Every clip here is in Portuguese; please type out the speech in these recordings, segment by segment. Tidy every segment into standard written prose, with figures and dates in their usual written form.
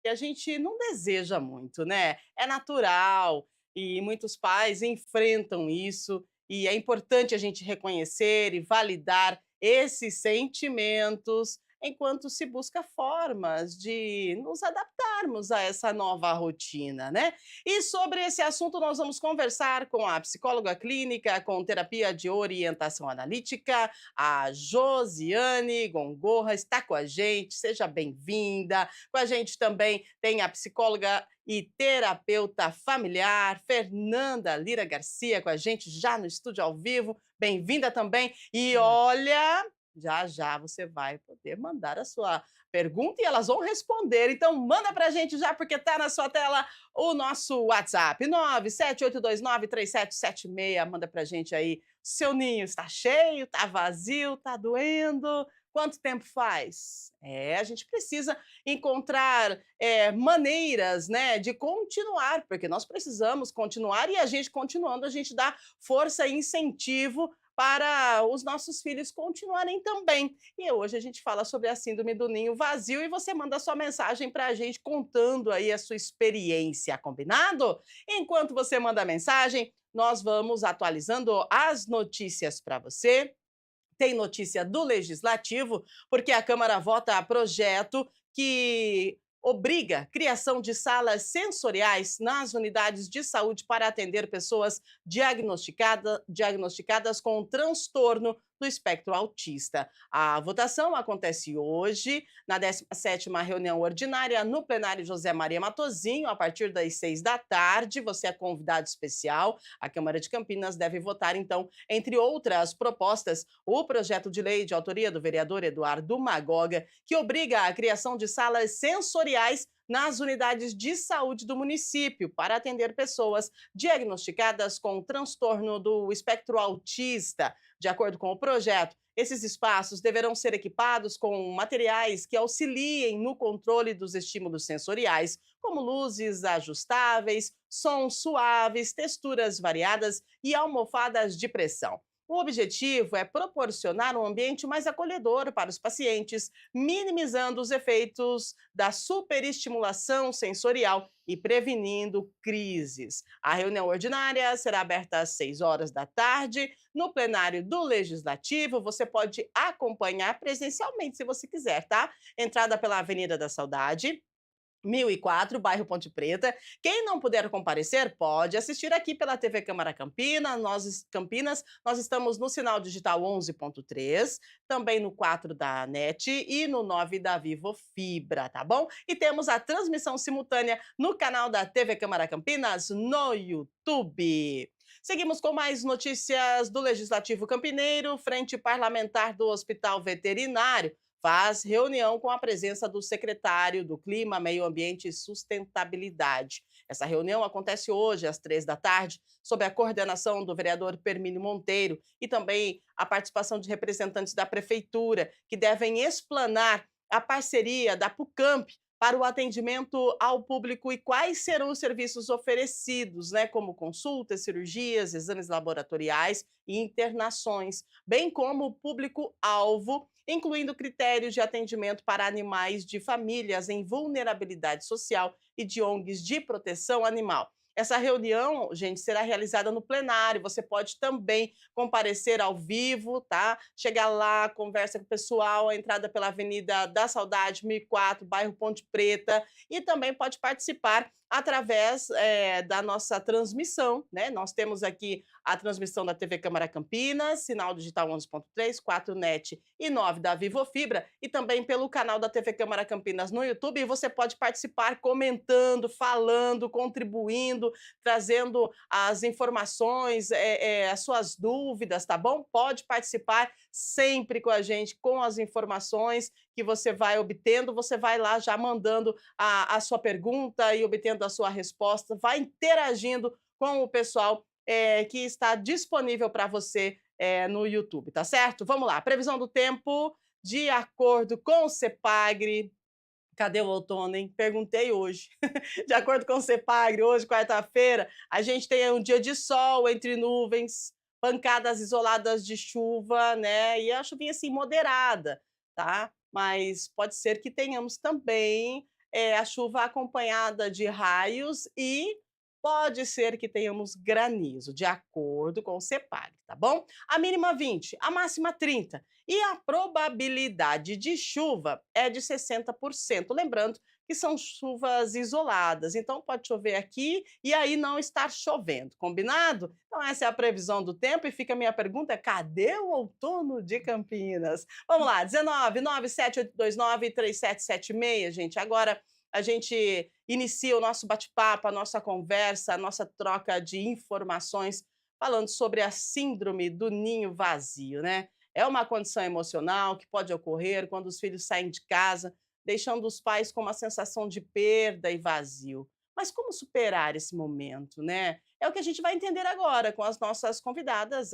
que a gente não deseja muito, né? É natural e muitos pais enfrentam isso e é importante a gente reconhecer e validar esses sentimentos enquanto se busca formas de nos adaptarmos a essa nova rotina, né? E sobre esse assunto nós vamos conversar com a psicóloga clínica com terapia de orientação analítica, a Josiane Gongorra está com a gente, seja bem-vinda. Com a gente também tem a psicóloga e terapeuta familiar, Fernanda Lira Garcia, com a gente já no estúdio ao vivo. Bem-vinda também. E Hum. olha, já já você vai poder mandar a sua pergunta e elas vão responder. Então manda pra gente já, porque tá na sua tela o nosso WhatsApp, 978293776. Manda pra gente aí, seu ninho está cheio, está vazio, está doendo? Quanto tempo faz? É, a gente precisa encontrar maneiras, né, de continuar, porque nós precisamos continuar e a gente continuando, a gente dá força e incentivo para os nossos filhos continuarem também. E hoje a gente fala sobre a síndrome do ninho vazio e você manda sua mensagem para a gente contando aí a sua experiência, combinado? Enquanto você manda a mensagem, nós vamos atualizando as notícias para você. Tem notícia do Legislativo, porque a Câmara vota projeto que obriga a criação de salas sensoriais nas unidades de saúde para atender pessoas diagnosticadas com transtorno do espectro autista. A votação acontece hoje, na 17ª reunião ordinária, no plenário José Maria Matozinho, a partir das 6 da tarde. Você é convidado especial. A Câmara de Campinas deve votar, então, entre outras propostas, o projeto de lei de autoria do vereador Eduardo Magoga, que obriga a criação de salas sensoriais nas unidades de saúde do município para atender pessoas diagnosticadas com transtorno do espectro autista. De acordo com o projeto, esses espaços deverão ser equipados com materiais que auxiliem no controle dos estímulos sensoriais, como luzes ajustáveis, sons suaves, texturas variadas e almofadas de pressão. O objetivo é proporcionar um ambiente mais acolhedor para os pacientes, minimizando os efeitos da superestimulação sensorial e prevenindo crises. A reunião ordinária será aberta às 6 horas da tarde. No plenário do Legislativo, você pode acompanhar presencialmente, se você quiser, tá? Entrada pela Avenida da Saudade, 1004, bairro Ponte Preta. Quem não puder comparecer, pode assistir aqui pela TV Câmara Campinas. Nós estamos no sinal digital 11.3, também no 4 da NET e no 9 da Vivo Fibra, tá bom? E temos a transmissão simultânea no canal da TV Câmara Campinas no YouTube. Seguimos com mais notícias do Legislativo Campineiro. Frente Parlamentar do Hospital Veterinário faz reunião com a presença do secretário do Clima, Meio Ambiente e Sustentabilidade. Essa reunião acontece hoje, às 3 da tarde, sob a coordenação do vereador Permínio Monteiro e também a participação de representantes da Prefeitura, que devem explanar a parceria da PUCamp para o atendimento ao público e quais serão os serviços oferecidos, né, como consultas, cirurgias, exames laboratoriais e internações, bem como o público-alvo, incluindo critérios de atendimento para animais de famílias em vulnerabilidade social e de ONGs de proteção animal. Essa reunião, gente, será realizada no plenário. Você pode também comparecer ao vivo, tá? Chegar lá, conversa com o pessoal, a entrada pela Avenida da Saudade, 1004, bairro Ponte Preta, e também pode participar através da nossa transmissão, né? Nós temos aqui a transmissão da TV Câmara Campinas, sinal digital 11.3, 4 NET e 9 da Vivo Fibra, e também pelo canal da TV Câmara Campinas no YouTube. E você pode participar comentando, falando, contribuindo, trazendo as informações, as suas dúvidas, tá bom? Pode participar sempre com a gente, com as informações que você vai obtendo. Você vai lá já mandando a sua pergunta e obtendo a sua resposta, vai interagindo com o pessoal que está disponível para você no YouTube, tá certo? Vamos lá, previsão do tempo, de acordo com o CEPAGRE. Cadê o outono, hein? Perguntei hoje. De acordo com o CEPAGRE, hoje, quarta-feira, a gente tem um dia de sol entre nuvens, pancadas isoladas de chuva, né? E a chuvinha assim moderada, tá? Mas pode ser que tenhamos também a chuva acompanhada de raios e pode ser que tenhamos granizo, de acordo com o CEPAG, tá bom? A mínima 20, a máxima 30. E a probabilidade de chuva é de 60%. Lembrando que são chuvas isoladas, então pode chover aqui e aí não estar chovendo, combinado? Então essa é a previsão do tempo e fica a minha pergunta, cadê o outono de Campinas? Vamos lá, 19 97829 3776, gente. Agora a gente inicia o nosso bate-papo, a nossa conversa, a nossa troca de informações, falando sobre a síndrome do ninho vazio, né? É uma condição emocional que pode ocorrer quando os filhos saem de casa, deixando os pais com uma sensação de perda e vazio. Mas como superar esse momento, né? É o que a gente vai entender agora com as nossas convidadas.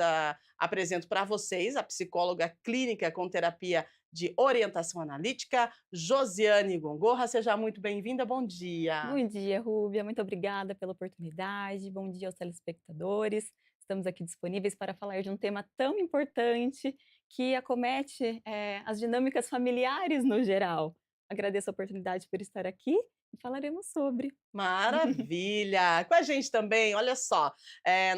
Apresento para vocês a psicóloga clínica com terapia de orientação analítica, Josiane Gongorra. Seja muito bem-vinda, bom dia. Bom dia, Rúbia. Muito obrigada pela oportunidade. Bom dia aos telespectadores. Estamos aqui disponíveis para falar de um tema tão importante que acomete as dinâmicas familiares no geral. Agradeço a oportunidade por estar aqui e falaremos sobre. Maravilha! Com a gente também, olha só,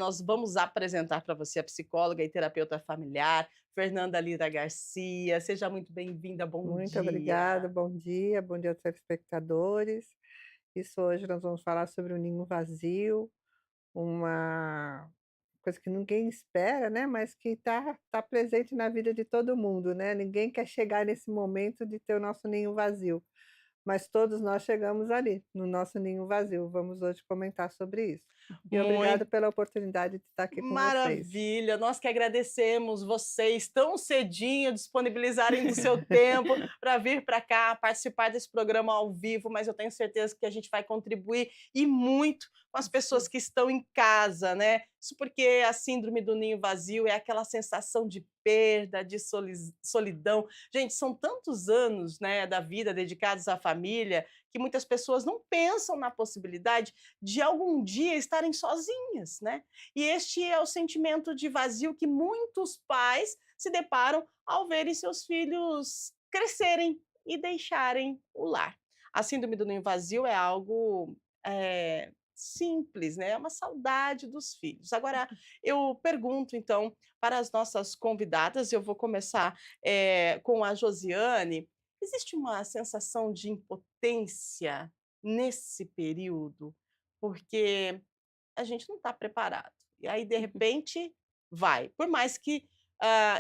nós vamos apresentar para você a psicóloga e terapeuta familiar, Fernanda Lira Garcia. Seja muito bem-vinda, bom Muito obrigada, dia. bom dia aos telespectadores. Isso hoje nós vamos falar sobre o ninho vazio, uma coisa que ninguém espera, né, mas que tá presente na vida de todo mundo, né, ninguém quer chegar nesse momento de ter o nosso ninho vazio, mas todos nós chegamos ali, no nosso ninho vazio. Vamos hoje comentar sobre isso. E obrigada Muito pela oportunidade de estar aqui com vocês. maravilha! Nós que agradecemos vocês tão cedinho disponibilizarem do seu tempo para vir para cá participar desse programa ao vivo, mas eu tenho certeza que a gente vai contribuir e muito com as pessoas que estão em casa, né? Isso porque a síndrome do ninho vazio é aquela sensação de perda, de solidão. Gente, são tantos anos, né, da vida dedicados à família que muitas pessoas não pensam na possibilidade de algum dia estarem sozinhas, né? E este é o sentimento de vazio que muitos pais se deparam ao verem seus filhos crescerem e deixarem o lar. A síndrome do ninho vazio é algo simples, né? É uma saudade dos filhos. Agora, eu pergunto, então, para as nossas convidadas, eu vou começar com a Josiane. Existe uma sensação de impotência nesse período? Porque a gente não está preparado. E aí, de repente, vai. Por mais que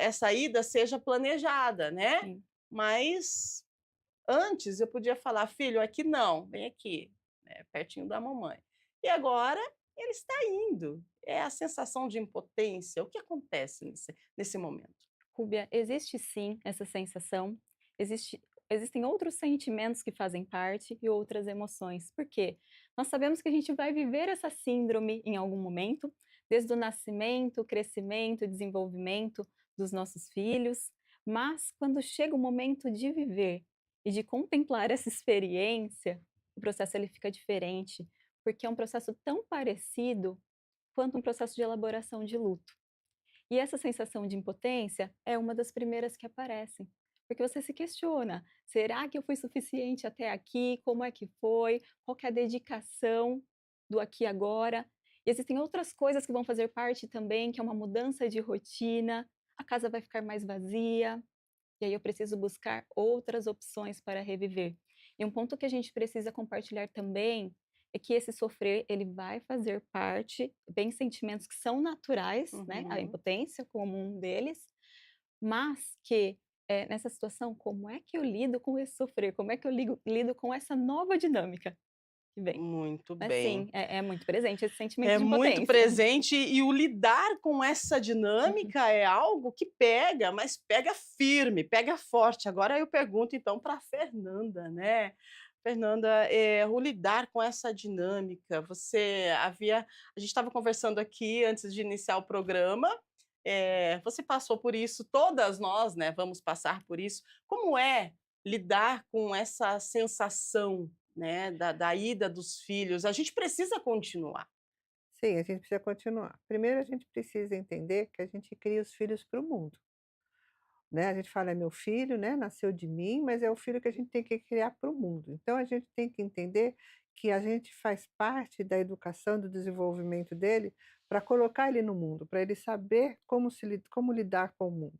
essa ida seja planejada, né? Sim. Mas antes eu podia falar, filho, aqui não, vem aqui, né, pertinho da mamãe. E agora ele está indo. É a sensação de impotência. O que acontece nesse momento? Rúbia, existe sim essa sensação, existem outros sentimentos que fazem parte e outras emoções. Por quê? Nós sabemos que a gente vai viver essa síndrome em algum momento, desde o nascimento, crescimento, desenvolvimento dos nossos filhos, mas quando chega o momento de viver e de contemplar essa experiência, o processo ele fica diferente, porque é um processo tão parecido quanto um processo de elaboração de luto. E essa sensação de impotência é uma das primeiras que aparecem, porque você se questiona: será que eu fui suficiente até aqui? Como é que foi? Qual que é a dedicação do aqui e agora? E existem outras coisas que vão fazer parte também, que é uma mudança de rotina, a casa vai ficar mais vazia, e aí eu preciso buscar outras opções para reviver. E um ponto que a gente precisa compartilhar também é que esse sofrer, ele vai fazer parte, vem sentimentos que são naturais, né, a Uhum. impotência como um deles, mas que, nessa situação, como é que eu lido com esse sofrer? Como é que eu lido com essa nova dinâmica que vem? Muito Mas sim, bem. é muito presente esse sentimento É de muito impotência. presente e o lidar com essa dinâmica é algo que pega, mas pega firme, pega forte. Agora eu pergunto então para a Fernanda, né. Fernanda, o lidar com essa dinâmica, a gente estava conversando aqui antes de iniciar o programa, você passou por isso, todas nós, né, vamos passar por isso. Como é lidar com essa sensação, né, da ida dos filhos? A gente precisa continuar. Sim, a gente precisa continuar. Primeiro a gente precisa entender que a gente cria os filhos para o mundo. né, a gente fala: "É meu filho, né, nasceu de mim", mas é o filho que a gente tem que criar para o mundo. Então a gente tem que entender que a gente faz parte da educação, do desenvolvimento dele, para colocar ele no mundo, para ele saber como lidar com o mundo,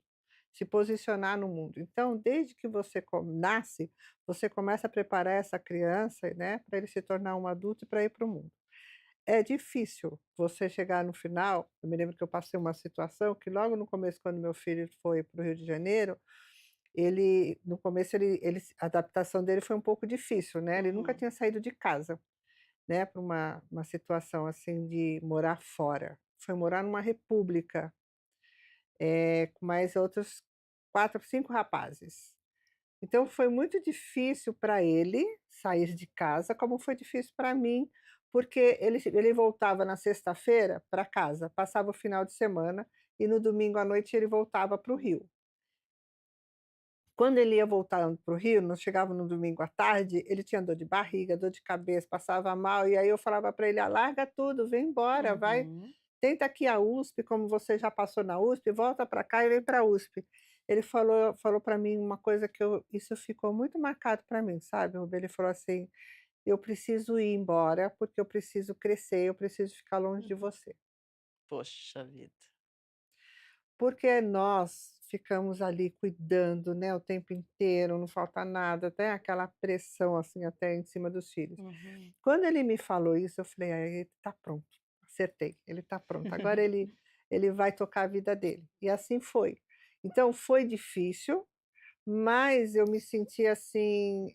se posicionar no mundo. Então, desde que você nasce, você começa a preparar essa criança, né, para ele se tornar um adulto e para ir para o mundo. É difícil você chegar no final. Eu me lembro que eu passei uma situação que logo no começo, quando meu filho foi para o Rio de Janeiro, ele no começo a adaptação dele foi um pouco difícil, né, ele nunca Uhum. tinha saído de casa, né, para uma situação, assim, de morar fora. Foi morar numa república, com mais outros 4, 5 rapazes. Então foi muito difícil para ele sair de casa, como foi difícil para mim, porque ele voltava na sexta-feira para casa, passava o final de semana e no domingo à noite ele voltava para o Rio. Quando ele ia voltar para o Rio, nós chegava no domingo à tarde, ele tinha dor de barriga, dor de cabeça, passava mal, e aí eu falava para ele: "Ah, larga tudo, vem embora, vai, Uhum. tenta aqui a USP, como você já passou na USP, volta para cá e vem para a USP". Ele falou para mim uma coisa que isso ficou muito marcado para mim, sabe, Rubem, ele falou assim: "Eu preciso ir embora, porque eu preciso crescer, eu preciso ficar longe de você". Poxa vida. Porque nós ficamos ali cuidando, né, o tempo inteiro, não falta nada, até aquela pressão, assim, até em cima dos filhos. Uhum. Quando ele me falou isso, eu falei: "Ah, ele tá pronto, acertei, ele tá pronto, agora ele vai tocar a vida dele". E assim foi. Então foi difícil, mas eu me senti, assim,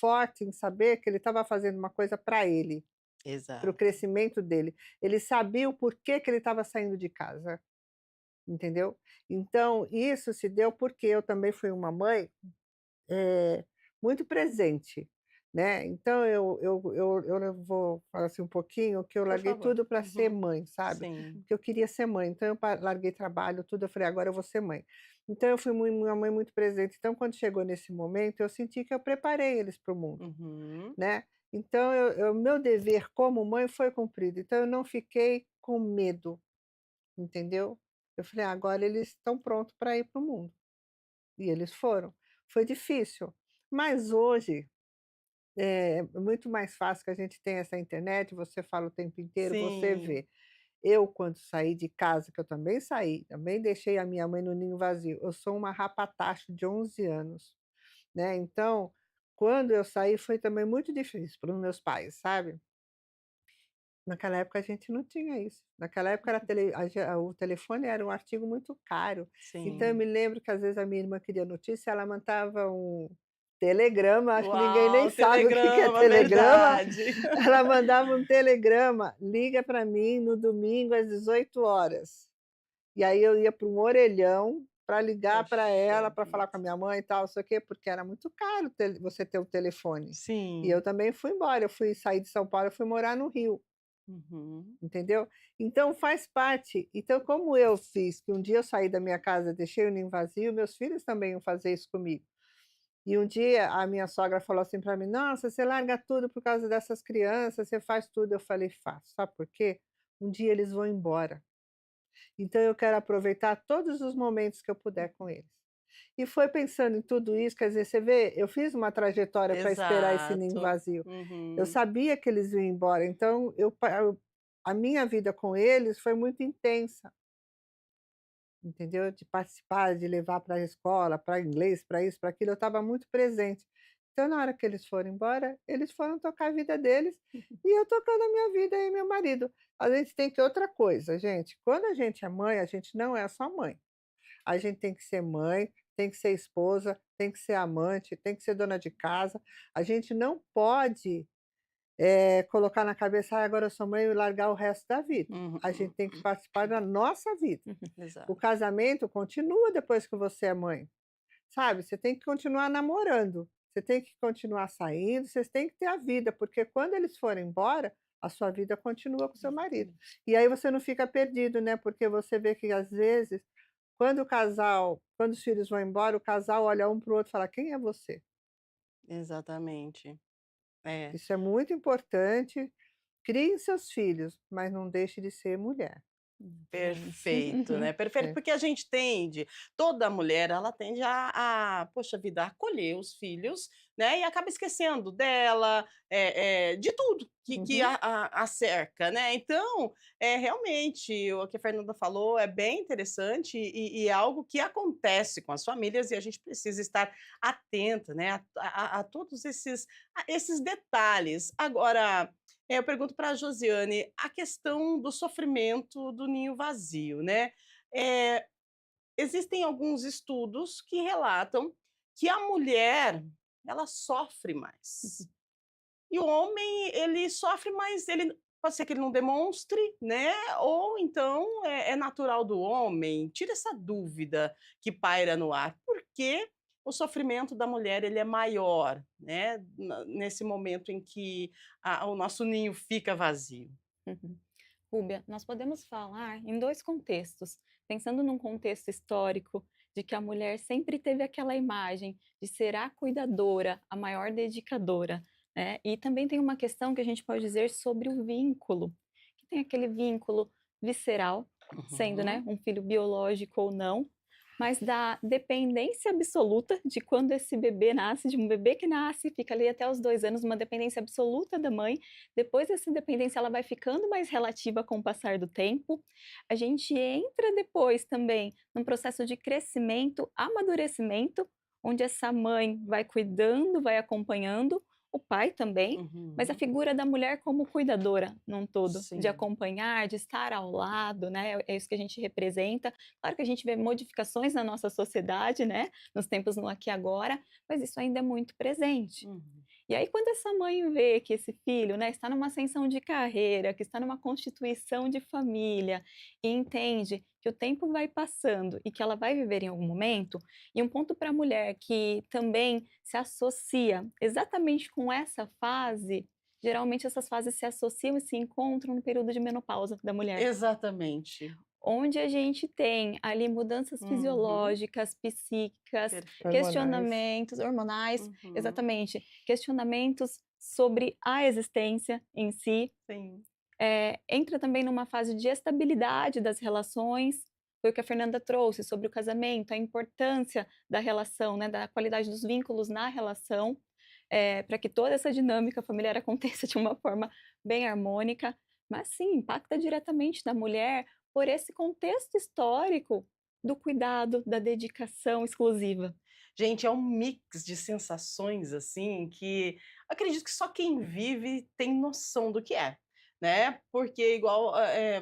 forte em saber que ele estava fazendo uma coisa para ele, para o Exato. crescimento dele. Ele sabia o porquê que ele estava saindo de casa. Entendeu? Então, isso se deu porque eu também fui uma mãe, muito presente, né. Então eu vou falar, assim, um pouquinho que eu Por larguei favor. tudo para ser Uhum. mãe, sabe. Sim. Porque eu queria ser mãe, então eu larguei trabalho, tudo, eu falei: "Agora eu vou ser mãe". Então eu fui uma mãe muito presente, então quando chegou nesse momento, eu senti que eu preparei eles para o mundo, Uhum. né. Então meu dever como mãe foi cumprido, então eu não fiquei com medo. Entendeu? Eu falei: "Ah, agora eles estão prontos para ir para o mundo", e eles foram. Foi difícil, mas hoje é muito mais fácil, que a gente tem essa internet, você fala o tempo inteiro, você Sim. vê. Eu, quando saí de casa, que eu também saí, também deixei a minha mãe no ninho vazio, eu sou uma rapatacho de 11 anos, né, então, quando eu saí foi também muito difícil para os meus pais, sabe. Naquela época a gente não tinha isso. Naquela época era o telefone era um artigo muito caro. Então eu Sim. me lembro que às vezes a minha irmã queria notícia, ela mandava um telegrama, acho que ninguém nem Uau, sabe o que que é telegrama, telegrama. verdade. Ela mandava um telegrama: "Liga para mim no domingo às 18 horas". E aí eu ia para um orelhão para ligar para Poxa ela, para falar com a vida. minha mãe e tal, não sei o quê, porque era muito caro você ter o telefone. E eu Sim. também fui embora, eu fui sair de São Paulo, eu fui morar no Rio. Uhum. Entendeu? Então faz parte. Então, como eu fiz, que um dia eu saí da minha casa, deixei o ninho vazio, meus filhos também iam fazer isso comigo. E um dia a minha sogra falou assim para mim: "Nossa, você larga tudo por causa dessas crianças, você faz tudo". Eu falei: "Faço". Sabe por quê? Um dia eles vão embora. Então eu quero aproveitar todos os momentos que eu puder com eles. E foi pensando em tudo isso, quer dizer, você vê, eu fiz uma trajetória para esperar esse ninho Exato. vazio. Eu Uhum. sabia que eles iam embora, então a minha vida com eles foi muito intensa, entendeu? De participar, de levar para a escola, para inglês, para isso, para aquilo, eu estava muito presente. Então, na hora que eles foram embora, eles foram tocar a vida deles e eu tocando a minha vida e meu marido. A gente tem que outra coisa, gente, quando a gente é mãe, a gente não é só mãe. A gente tem que ser mãe, tem que ser esposa, tem que ser amante, tem que ser dona de casa. A gente não pode colocar na cabeça: "Ai, agora eu sou mãe", e largar o resto da vida. A gente Uhum. tem que participar da nossa vida. O Exato. casamento continua depois que você é mãe, sabe, você tem que continuar namorando, você tem que continuar saindo, vocês têm que ter a vida, porque quando eles forem embora, a sua vida continua com o seu marido. Exatamente. E aí você não fica perdido, né, porque você vê que às vezes, quando os filhos vão embora, o casal olha um para o outro e fala: "Quem é você?". Exatamente. É. Isso é muito importante. Criem seus filhos, mas não deixe de ser mulher. Perfeito, né, perfeito, É. porque a gente tende toda mulher ela tende poxa vida, a acolher os filhos, né, e acaba esquecendo dela, de tudo que Uhum. a cerca, né. Então, realmente o que a Fernanda falou é bem interessante e é algo que acontece com as famílias e a gente precisa estar atenta, né, a todos esses detalhes. Agora, eu pergunto para a Josiane, a questão do sofrimento do ninho vazio, né. Eh, Existem alguns estudos que relatam que a mulher, ela sofre mais. E o homem, ele sofre, mas ele pode ser que ele não demonstre, né, ou então é natural do homem. Tira essa dúvida que paira no ar. Por que o sofrimento da mulher ele é maior, né, nesse momento em que o nosso ninho fica vazio? Uhum. Rúbia, nós podemos falar em 2 contextos, pensando num contexto histórico de que a mulher sempre teve aquela imagem de ser a cuidadora, a maior dedicadora, né, e também tem uma questão que a gente pode dizer sobre o vínculo, que tem aquele vínculo visceral, sendo, né, Uhum. um filho biológico ou não, mas da dependência absoluta de quando esse bebê nasce, de um bebê que nasce, fica ali até os 2 anos, uma dependência absoluta da mãe. Depois essa dependência ela vai ficando mais relativa com o passar do tempo. A gente entra depois também num processo de crescimento, amadurecimento, onde essa mãe vai cuidando, vai acompanhando, o pai também, mas a Uhum. figura da mulher como cuidadora num todo, de Sim. acompanhar, de estar ao lado, né, é isso que a gente representa. Claro que a gente vê modificações na nossa sociedade, né, nos tempos no aqui e agora, mas isso ainda é muito presente. Uhum. E aí quando essa mãe vê que esse filho, né, está numa ascensão de carreira, que está numa constituição de família, e entende que o tempo vai passando e que ela vai viver em algum momento, e um ponto para a mulher que também se associa exatamente com essa fase, geralmente essas fases se associam e se encontram no período de menopausa da mulher. Exatamente. Onde a gente tem ali mudanças Uhum. fisiológicas, psíquicas, Perfeito. Hormonais. questionamentos hormonais, Uhum. exatamente, questionamentos sobre a existência em si. Sim. Entra também numa fase de estabilidade das relações, foi o que a Fernanda trouxe sobre o casamento, a importância da relação, né, da qualidade dos vínculos na relação, para que toda essa dinâmica familiar aconteça de uma forma bem harmônica, mas sim, impacta diretamente na mulher por esse contexto histórico do cuidado, da dedicação exclusiva. Gente, é um mix de sensações, assim, que acredito que só quem vive tem noção do que é, né. Porque igual,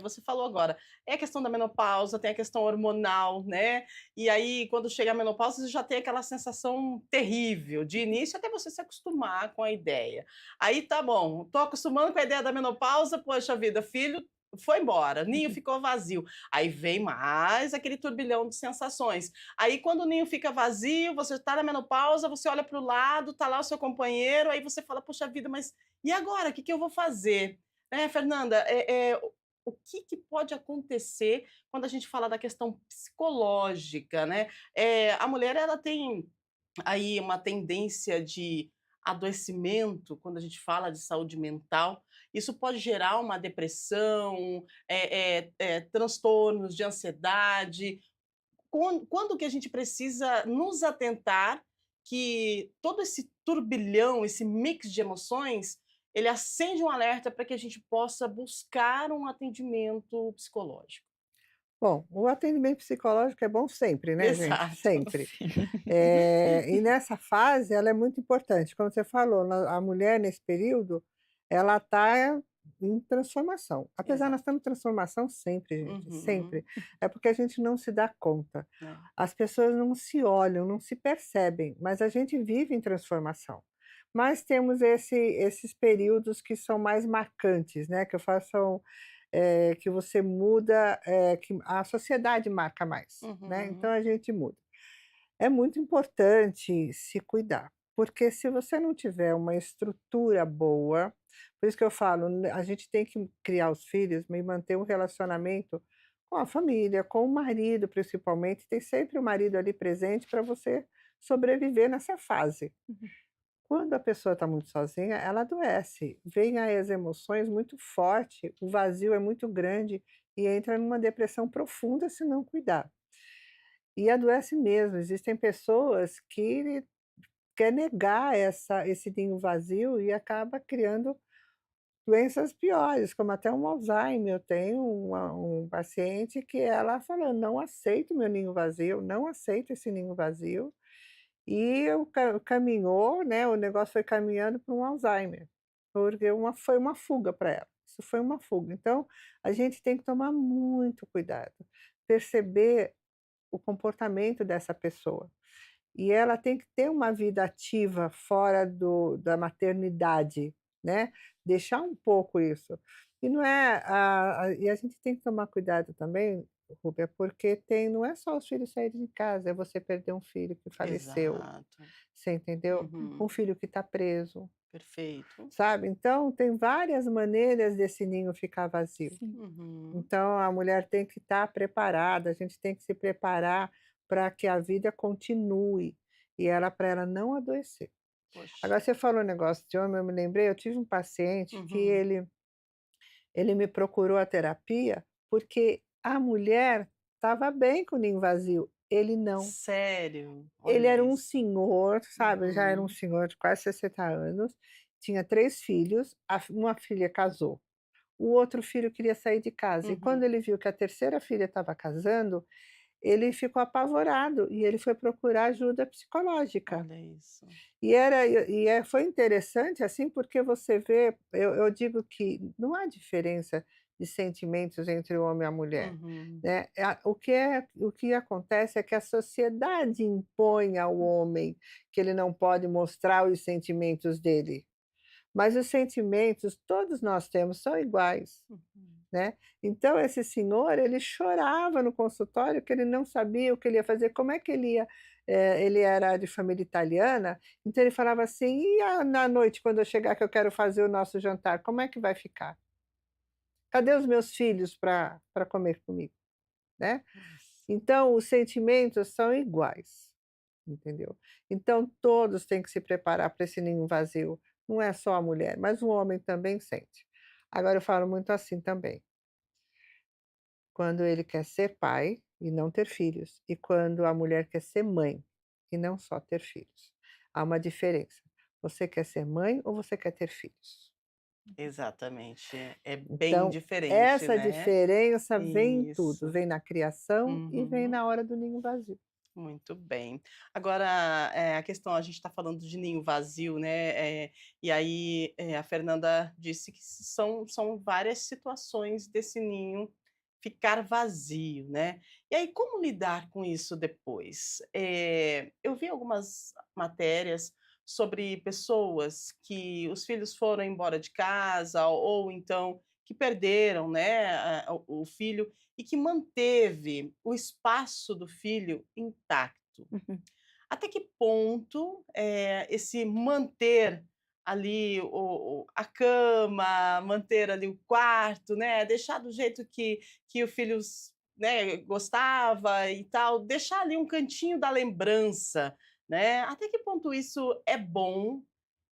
você falou agora, é a questão da menopausa, tem a questão hormonal, né, e aí quando chega a menopausa você já tem aquela sensação terrível, de início até você se acostumar com a ideia. Aí tá bom, tô acostumando com a ideia da menopausa, poxa vida, filho foi embora, ninho ficou vazio. Aí vem mais aquele turbilhão de sensações. Aí quando o ninho fica vazio, você está na menopausa, você olha para o lado, está lá o seu companheiro, aí você fala: "Poxa vida, mas e agora? O que que eu vou fazer?". Né, Fernanda, o que que pode acontecer quando a gente fala da questão psicológica, né. A mulher ela tem aí uma tendência de adoecimento, quando a gente fala de saúde mental, isso pode gerar uma depressão, transtornos de ansiedade, quando que a gente precisa nos atentar que todo esse turbilhão, esse mix de emoções, ele acende um alerta para que a gente possa buscar um atendimento psicológico? Bom, o atendimento psicológico é bom sempre, né, gente? Exato. Sempre. Sim. E nessa fase ela é muito importante. Como você falou, a mulher nesse período, ela está em transformação. Apesar nós Exato. estamos em transformação sempre, gente, Uhum. sempre. É porque a gente não se dá conta. É. As pessoas não se olham, não se percebem, mas a gente vive em transformação. Mas temos esses períodos que são mais marcantes, né, que eu faço que você muda, que a sociedade marca mais, né, então Uhum. a gente muda. É muito importante se cuidar, porque se você não tiver uma estrutura boa, por isso que eu falo, a gente tem que criar os filhos e manter um relacionamento com a família, com o marido principalmente, tem sempre o marido ali presente para você sobreviver nessa fase. Quando a pessoa está muito sozinha, ela adoece, vem aí as emoções muito forte, o vazio é muito grande e entra numa depressão profunda se não cuidar. E adoece mesmo, existem pessoas que quer negar esse ninho vazio e acaba criando doenças piores, como até um Alzheimer. Eu tenho um paciente que ela falou: "Não aceito meu ninho vazio, não aceito esse ninho vazio", e caminhou, né, o negócio foi caminhando para um Alzheimer, porque foi uma fuga para ela, isso foi uma fuga. Então, a gente tem que tomar muito cuidado, perceber o comportamento dessa pessoa. E ela tem que ter uma vida ativa fora da maternidade, né, deixar um pouco isso. E não é e a gente tem que tomar cuidado também, Rúbia, porque não é só os filhos saírem de casa, é você perder um filho que faleceu, Exato. você entendeu? Um Uhum. filho que está preso, Perfeito. sabe. Então tem várias maneiras desse ninho ficar vazio. Sim. Uhum. Então a mulher tem que estar preparada, a gente tem que se preparar para que a vida continue, e para ela não adoecer. Poxa. Agora você falou um negócio de homem, eu me lembrei, eu tive um paciente que Uhum. ele me procurou a terapia, porque a mulher estava bem com o ninho vazio, ele não. Sério? Ele Olha era um isso. senhor, sabe, já era um Uhum. senhor de quase 60 anos, tinha 3 filhos, uma filha casou. O outro filho queria sair de casa, e quando Uhum. ele viu que a terceira filha estava casando, ele ficou apavorado e ele foi procurar ajuda psicológica. Olha isso. Foi interessante, assim, porque você vê, eu digo que não há diferença de sentimentos entre o homem e a mulher, Uhum. né. O que acontece é que a sociedade impõe ao homem que ele não pode mostrar os sentimentos dele, mas os sentimentos todos nós temos, são iguais. Uhum. Né. Então esse senhor, ele chorava no consultório que ele não sabia o que ele ia fazer, como é que ele ia ele era de família italiana, então ele falava assim: "E na noite quando eu chegar que eu quero fazer o nosso jantar, como é que vai ficar? Cadê os meus filhos para comer comigo?", né. Nossa. Então os sentimentos são iguais, entendeu. Então todos têm que se preparar para esse ninho vazio, não é só a mulher, mas o homem também sente. Agora eu falo muito assim também, quando ele quer ser pai e não ter filhos, e quando a mulher quer ser mãe e não só ter filhos. Há uma diferença. Você quer ser mãe ou você quer ter filhos? Exatamente. É bem Então, diferente, essa né. diferença vem em tudo, Isso. vem na criação e vem Uhum. na hora do ninho vazio. Muito bem. Agora, a questão a gente está falando de ninho vazio, né, e aí, a Fernanda disse que são várias situações desse ninho ficar vazio, né. E aí como lidar com isso depois? Eu vi algumas matérias sobre pessoas que os filhos foram embora de casa ou então que perderam, né, o filho e que manteve o espaço do filho intacto. Uhum. Até que ponto, esse manter ali a cama, manter ali o quarto, né, deixar do jeito que o filho né, gostava e tal, deixar ali um cantinho da lembrança, né, até que ponto isso é bom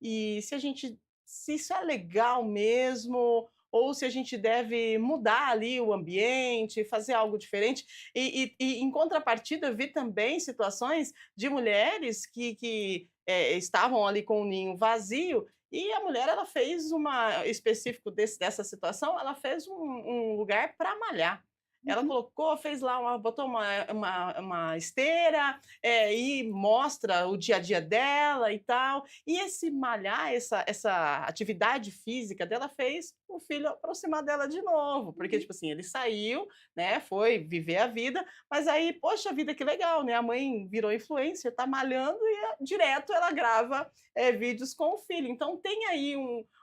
e se isso é legal mesmo, ou se a gente deve mudar ali o ambiente, fazer algo diferente. E em contrapartida, eu vi também situações de mulheres que estavam ali com o ninho vazio, e a mulher ela fez uma específico dessa situação, ela fez um lugar para malhar. Ela Uhum. colocou, fez lá botou uma esteira, e mostra o dia a dia dela e tal. E esse malhar, essa atividade física dela fez o filho aproximar dela de novo, porque, Uhum. tipo assim, ele saiu, né, foi viver a vida, mas aí, poxa vida, que legal, né, a mãe virou influencer, tá malhando e direto ela grava, vídeos com o filho. Então tem aí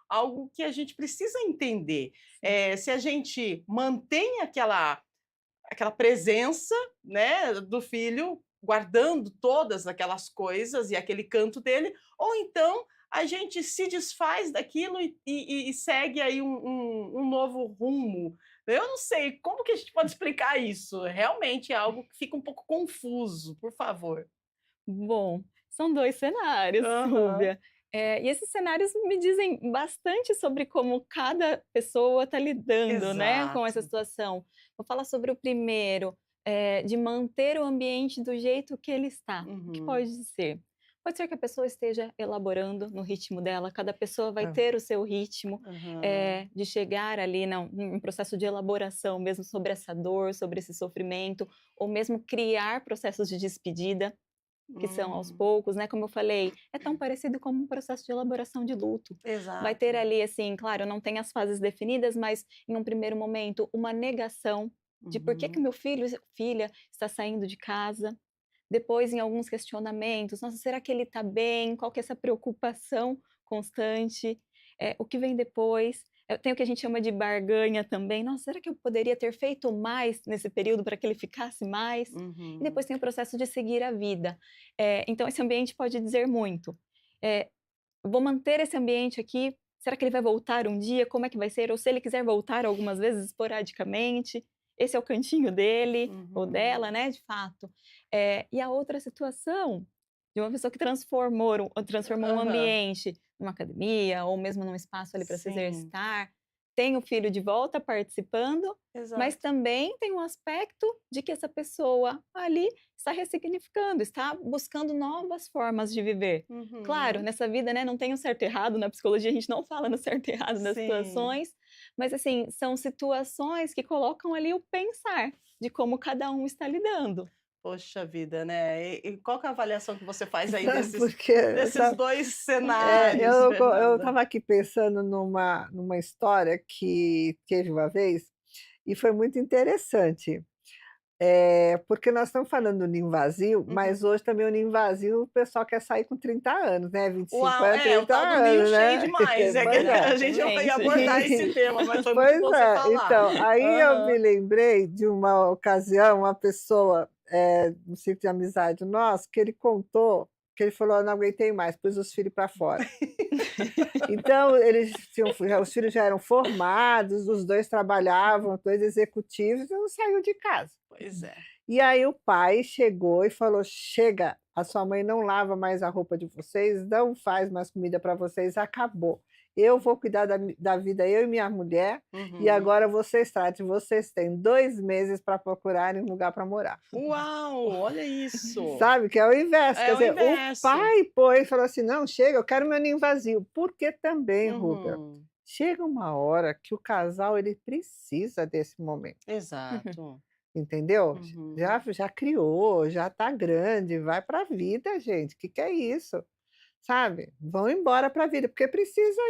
algo que a gente precisa entender, Sim. se a gente mantém aquela presença, né, do filho, guardando todas aquelas coisas e aquele canto dele, ou então a gente se desfaz daquilo e segue aí um novo rumo. Eu não sei, como que a gente pode explicar isso? Realmente é algo que fica um pouco confuso, por favor. Bom, são 2 cenários, Aham. Rúbia. E esses cenários me dizem bastante sobre como cada pessoa está lidando, né, com essa Exato. situação. Vou falar sobre o primeiro, de manter o ambiente do jeito que ele está. O que Uhum. pode ser? Pode ser que a pessoa esteja elaborando no ritmo dela, cada pessoa vai Ah, ter o seu ritmo, Aham. de chegar ali num processo de elaboração mesmo sobre essa dor, sobre esse sofrimento, ou mesmo criar processos de despedida. Que são aos Hum. poucos, né, como eu falei, é tão parecido como um processo de elaboração de luto. Vai ter Exato. ali, assim, claro, não tem as fases definidas, mas em um primeiro momento, uma negação de por que que o Uhum. meu filha está saindo de casa. Depois, em alguns questionamentos: "Nossa, será que ele está bem? Qual que é essa preocupação constante? O que vem depois?". Tem o que a gente chama de barganha também: "Nossa, será que eu poderia ter feito mais nesse período para que ele ficasse mais?". E Uhum. depois tem o processo de seguir a vida. Então esse ambiente pode dizer muito. Eh, "Vou manter esse ambiente aqui, será que ele vai voltar um dia? Como é que vai ser?". Ou se ele quiser voltar algumas vezes esporadicamente, esse é o cantinho dele ou dela, Uhum. né, de fato. E a outra situação, de uma pessoa que transformou um Aham. ambiente, numa academia ou mesmo num espaço ali para se Sim, exercitar, tem o filho de volta participando, mas exato. também tem um aspecto de que essa pessoa ali está ressignificando, está buscando novas formas de viver. Claro, Uhum. nessa vida, né, não tem o certo e errado, na psicologia a gente não fala no certo e errado das Sim. situações, mas assim, são situações que colocam ali o pensar de como cada um está lidando. Poxa vida, né. E qual que é a avaliação que você faz aí sabe desses por quê? desses 2 É, cenários, eu Fernanda? estava aqui pensando numa história que teve uma vez, e foi muito interessante. Porque nós estamos falando do ninho vazio, Uhum. mas hoje também o ninho vazio o pessoal quer sair com 30 anos, né, 25 Uau, anos, é, o 30 tal do ninho anos, cheio né. demais, é que Pois é. a gente não ia Exatamente. abordar esse tema, mas foi muito Pois bom você é, falar. então, aí eu me Aham. lembrei de uma ocasião, uma pessoa, no círculo de amizade nosso, que ele contou que ele falou: "Eu não aguentei mais, pus os filhos para fora". Então eles tinham já os filhos já eram formados, os 2 trabalhavam, 2 executivos, e não saiu de casa. Pois é. E aí o pai chegou e falou: "Chega, a sua mãe não lava mais a roupa de vocês, não faz mais comida para vocês, acabou. Eu vou cuidar da vida, eu e minha mulher, e Uhum. agora vocês tratem, vocês têm 2 meses para procurarem um lugar para morar". Uau, olha isso. Sabe, que é o inverso, quer É o dizer, o inverso. pai pôs falou assim: "Não, chega, eu quero meu ninho vazio". Porque também, Rúbia, Uhum. chega uma hora que o casal ele precisa desse momento. Exato. Entendeu? Já Uhum. já criou, já tá grande, vai para a vida gente, que é isso? Sabe? Vão embora para a vida, porque Precisa.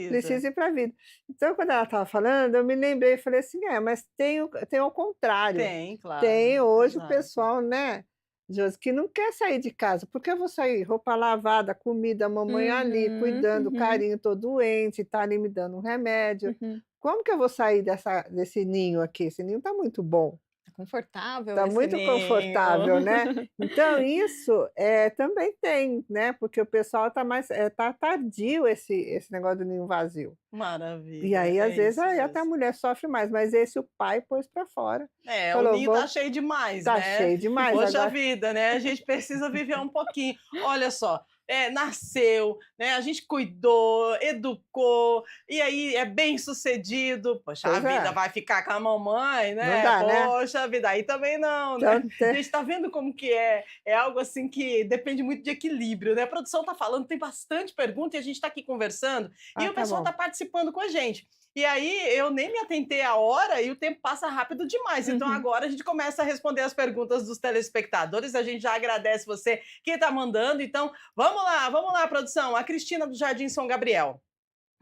precisa ir para a vida. Então quando ela estava falando, eu me lembrei e falei assim: "É, mas tem o contrário, Tem, tem claro. hoje o Exato. pessoal, né, Josi, que não quer sair de casa, porque eu vou sair? Roupa lavada, comida, a mamãe ali Uhum, cuidando, uhum, carinho, tô doente, tá ali me dando um remédio. uhum. Como que eu vou sair desse ninho aqui? Esse ninho tá muito bom". Tá confortável Tá esse muito ninho. confortável, né. Então isso, também tem, né, porque o pessoal tá mais tá tardio esse negócio do ninho vazio. E Maravilha, aí, às é vezes, isso aí até a mesmo. mulher sofre mais, mas esse o pai pôs pra fora. É, o Falou: ninho tá "Vou cheio demais, tá né. cheio demais Poxa agora". vida, né, a gente precisa viver um pouquinho. Olha só, nasceu, né, a gente cuidou, educou, e aí é bem-sucedido, poxa a Pois vida é, vai ficar com a mamãe, não né, dá, né. poxa vida, aí também não, né. Então A gente tá vendo como que é algo assim que depende muito de equilíbrio, né. A produção tá falando, tem bastante pergunta e a gente tá aqui conversando, e o tá pessoal tá bom. participando com a gente. E aí eu nem me atentei à hora e o tempo passa rápido demais. Então Uhum. agora a gente começa a responder as perguntas dos telespectadores. A gente já agradece você que está mandando. Então vamos lá, produção. A Cristina do Jardim São Gabriel.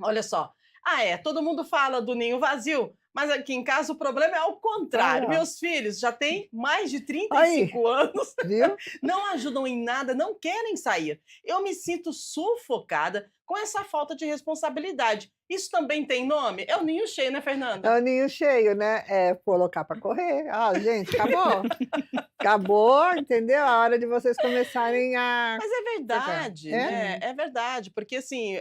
Olha só. Ah, é. Todo mundo fala do ninho vazio, mas aqui em casa o problema é ao contrário. Olha, ó. Meus filhos já têm mais de trinta e Aí, cinco anos, viu. não ajudam em nada, não querem sair. Eu me sinto sufocada com essa falta de responsabilidade. Isso também tem nome? É o ninho cheio, né, É Fernanda? o ninho cheio, né, colocar pra correr. "Ah, gente, acabou". Acabou, entendeu? A hora de vocês começarem a Mas é separar. verdade, É? né, é verdade, porque assim,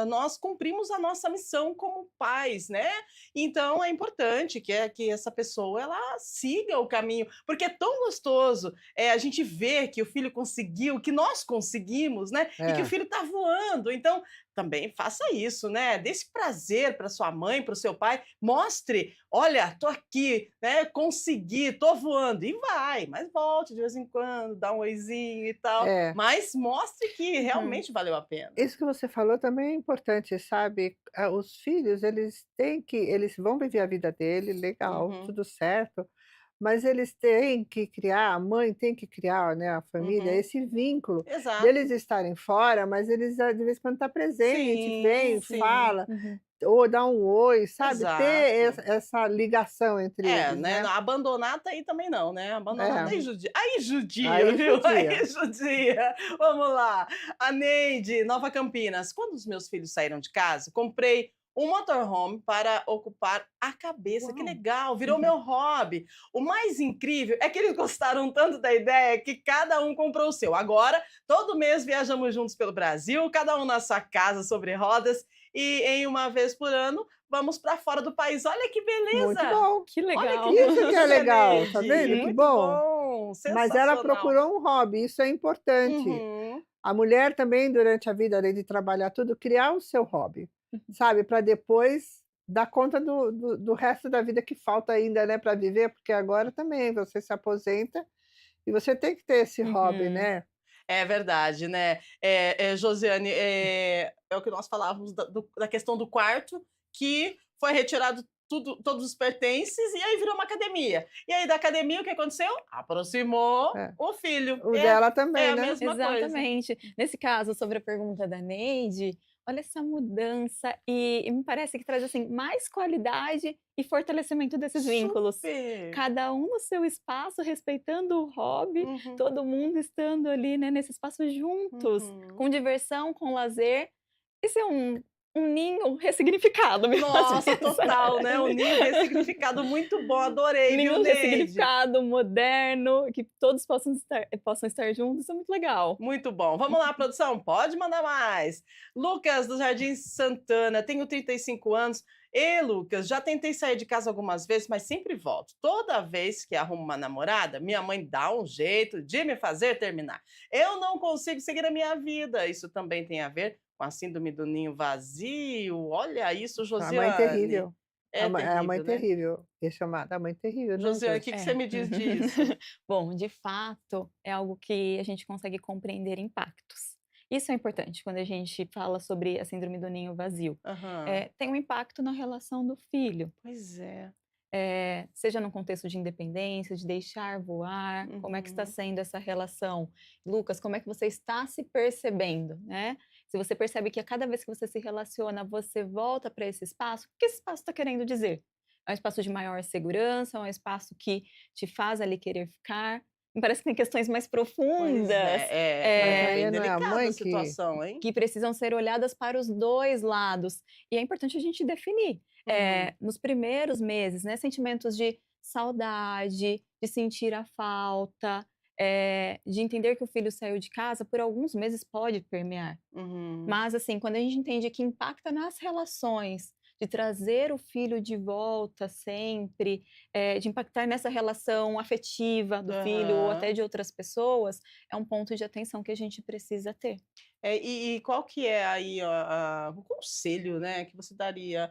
nós cumprimos a nossa missão como pais, né, então é importante que essa pessoa ela siga o caminho, porque é tão gostoso, a gente ver que o filho conseguiu, que nós conseguimos, né, e que o É. filho está voando, então também faça isso, né, dê esse prazer para sua mãe, para o seu pai, mostre: "Olha, tô aqui, né, consegui, tô voando", e vai, mas volte de vez em quando, dá um oizinho e tal, É. mas mostre que Uhum. realmente valeu a pena. Isso que você falou também é importante, sabe? Os filhos, eles vão viver a vida dele, legal, Uhum, tudo certo, mas eles têm que criar, a mãe tem que criar, né, a família, uhum. esse vínculo deles Exato. estarem fora, mas eles de vez em quando tá presente, Sim, vem, sim. fala, Uhum. ou dá um oi, sabe? Ter Exato. essa ligação entre É, eles, né, né? não, abandonar tá aí também não, né, abandonar É, daí judia aí judia, aí viu, judia. aí judia. Vamos lá, a Neide, Nova Campinas: "Quando os meus filhos saíram de casa, comprei um motorhome para ocupar a cabeça, que Uau! legal, virou Uhum. meu hobby. O mais incrível é que eles gostaram tanto da ideia que cada um comprou o seu. Agora, todo mês viajamos juntos pelo Brasil, cada um na sua casa sobre rodas e em uma vez por ano vamos para fora do país. Olha que Muito beleza! bom. Que Olha que legal. Isso que é delícia, legal, tá Neide! vendo que Muito bom? bom, Mas ela sensacional. procurou um hobby, isso é importante. Uhum, A mulher também, durante a vida, além de trabalhar tudo, criar o seu hobby, sabe, para depois dar conta do resto da vida que falta ainda, né, para viver, porque agora também você se aposenta e você tem que ter esse hobby, Uhum. né. é verdade, né. Josiane, é o que nós falávamos da questão do quarto, que foi retirado todos os pertences e aí virou uma academia. E aí da academia o que aconteceu? Aproximou É. o filho. O É, dela é também, a né. mesma coisa. Exatamente. Nesse caso, sobre a pergunta da Neide, olha essa mudança e me parece que traz, assim, mais qualidade e fortalecimento desses vínculos. Super. Cada um no seu espaço, respeitando o hobby, Uhum, todo mundo estando ali, né, nesse espaço juntos, uhum. com diversão, com lazer. Isso é um ninho ressignificado, me faz Nossa, pensar. total, né, o ninho ressignificado, muito bom, adorei, viu, Ninho Neide? ressignificado, moderno, que todos possam estar juntos, isso é muito legal. Muito bom. Vamos lá, produção, pode mandar mais. Lucas, do Jardim Santana, tenho 35 anos. Lucas, já tentei sair de casa algumas vezes, mas sempre volto. Toda vez que arrumo uma namorada, minha mãe dá um jeito de me fazer terminar. Eu não consigo seguir a minha vida. Isso também tem a ver com a síndrome do ninho vazio. Olha isso, A mãe Josiane. terrível. É A mãe terrível, né? terrível, é chamada a mãe terrível, né, Josiane, o Josi? que você É. me diz disso? Bom, de fato, é algo que a gente consegue compreender impactos. Isso é importante quando a gente fala sobre a síndrome do ninho vazio. Aham. Tem um impacto na relação do filho, Pois é. seja no contexto de independência, de deixar voar, como é que está Uhum. sendo essa relação? Lucas, como é que você está se percebendo, né? Se você percebe que a cada vez que você se relaciona, você volta para esse espaço, o que esse espaço está querendo dizer? É um espaço de maior segurança, é um espaço que te faz ali querer ficar? Me parece que tem questões mais Pois profundas, Mas é bem aí não é a delicada a mãe que situação, hein. que precisam ser olhadas para os 2 lados. E é importante a gente definir, Uhum, nos primeiros meses, né, sentimentos de saudade, de sentir a falta, de entender que o filho saiu de casa, por alguns meses pode permear. uhum. Mas, assim, quando a gente entende que impacta nas relações, de trazer o filho de volta sempre, de impactar nessa relação afetiva do filho ou até Aham. de outras pessoas, é um ponto de atenção que a gente precisa ter. E qual que é aí o conselho, né, que você daria,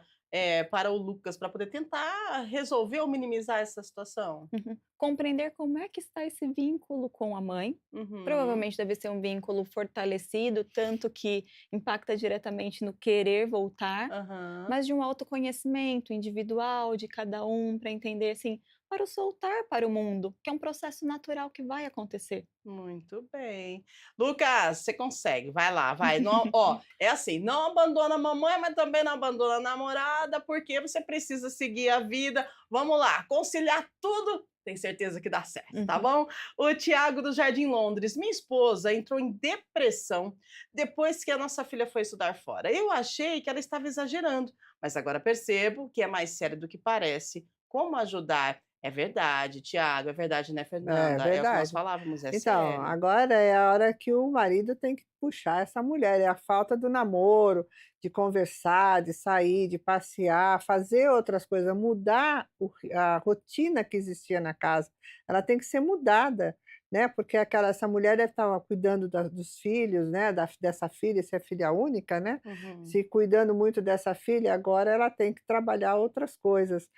para o Lucas, para poder tentar resolver ou minimizar essa situação? Uhum. Compreender como é que está esse vínculo com a mãe. Uhum. Provavelmente deve ser um vínculo fortalecido, tanto que impacta diretamente no querer voltar, Aham. mas de um autoconhecimento individual de cada um, para entender assim, para o soltar para o mundo, que é um processo natural que vai acontecer. Muito bem. Lucas, você consegue, vai lá, vai. Não, ó, é assim, não abandona a mamãe, mas também não abandona a namorada, porque você precisa seguir a vida. Vamos lá, conciliar tudo, tem certeza que dá certo, tá Uhum. bom? O Tiago do Jardim Londres, minha esposa entrou em depressão depois que a nossa filha foi estudar fora. Eu achei que ela estava exagerando, mas agora percebo que é mais sério do que parece. Como ajudar É verdade, Tiago, é verdade, né, É Fernanda? É o que nós verdade. falávamos, é Então, sério. agora é a hora que o marido tem que puxar essa mulher, é a falta do namoro, de conversar, de sair, de passear, fazer outras coisas, mudar a rotina que existia na casa. Ela tem que ser mudada, né? Porque essa mulher deve estar cuidando dos filhos, né? Dessa filha, se é filha única, né? Uhum. Se cuidando muito dessa filha, agora ela tem que trabalhar outras coisas.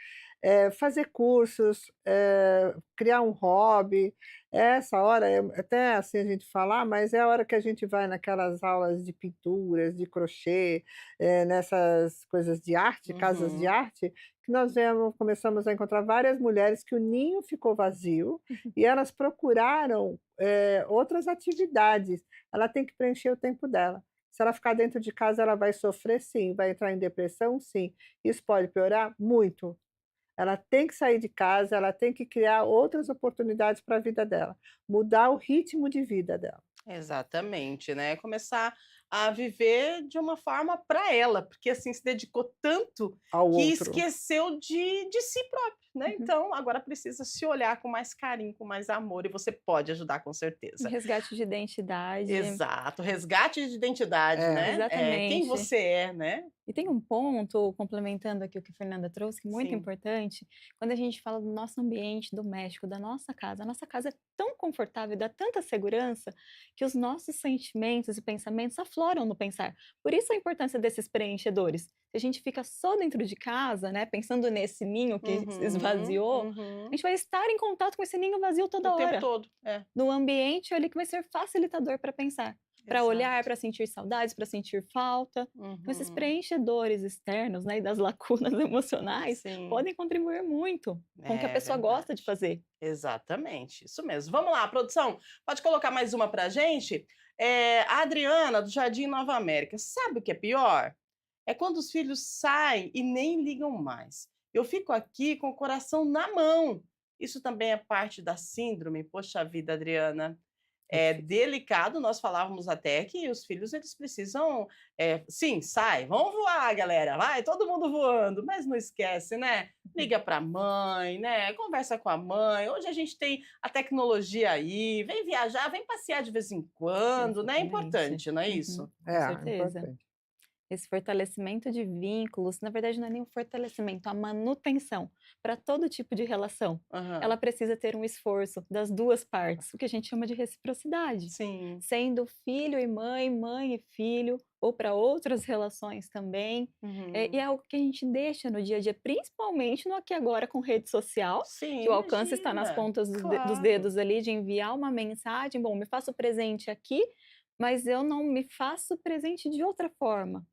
Fazer cursos, criar um hobby, essa hora é até assim a gente falar, mas é a hora que a gente vai naquelas aulas de pinturas, de crochê, nessas coisas de arte, casas de Uhum. arte, que nós começamos a encontrar várias mulheres que o ninho ficou vazio e elas procuraram, outras atividades. Ela tem que preencher o tempo dela. Se ela ficar dentro de casa, ela vai sofrer sim, vai entrar em depressão sim. Isso pode piorar? Muito. Ela tem que sair de casa, ela tem que criar outras oportunidades para a vida dela, mudar o ritmo de vida dela, Exatamente, né, começar a viver de uma forma para ela, porque, assim, se dedicou tanto ao que outro. esqueceu de si próprio, né, Uhum. então agora precisa se olhar com mais carinho, com mais amor e você pode ajudar com Um certeza. resgate de identidade. Exato, resgate de identidade, É, né, quem Exatamente. você é, né. E tem um ponto, complementando aqui o que a Fernanda trouxe, que é muito Sim. importante, quando a gente fala do nosso ambiente doméstico, da nossa casa. A nossa casa é tão confortável, dá tanta segurança, que os nossos sentimentos e pensamentos afloram no pensar. Por isso a importância desses preenchedores. Se a gente fica só dentro de casa, né, pensando nesse ninho que se Uhum, esvaziou, a uhum. gente vai estar em contato com esse ninho vazio O toda tempo hora. todo. É, No ambiente ali que vai ser facilitador para pensar, para olhar, exato. para sentir saudades, para sentir falta. Então esses Uhum. preenchedores externos, né, e das lacunas emocionais, Sim, podem contribuir muito com o que a é pessoa gosta de verdade. fazer. Exatamente, isso mesmo. Vamos lá, produção, pode colocar mais uma pra gente? A Adriana, do Jardim Nova América. Sabe o que é pior? É quando os filhos saem e nem ligam mais. Eu fico aqui com o coração na mão. Isso também é parte da síndrome? Poxa vida, Adriana. É difícil. delicado, nós falávamos até que os filhos eles precisam, sim, sai, vamos voar galera, vai todo mundo voando, mas não esquece, né, liga para a mãe, né, conversa com a mãe, hoje a gente tem a tecnologia aí, vem viajar, vem passear de vez em quando, né, é Exatamente. importante, não é Uhum, isso? com É, certeza. importante. Esse fortalecimento de vínculos, na verdade não é nem o fortalecimento, a manutenção para todo tipo de relação. Ela Aham. precisa ter um esforço das duas partes, o que a gente chama de reciprocidade. Sim. Sendo filho e mãe, mãe e filho, ou para outras relações também. E Uhum. é algo que a gente deixa no dia a dia, principalmente no aqui e agora com rede social, Sim, que o alcance está nas imagina, pontas dos claro. dedos ali de enviar uma mensagem, bom, me faço presente aqui, mas eu não me faço presente de outra forma.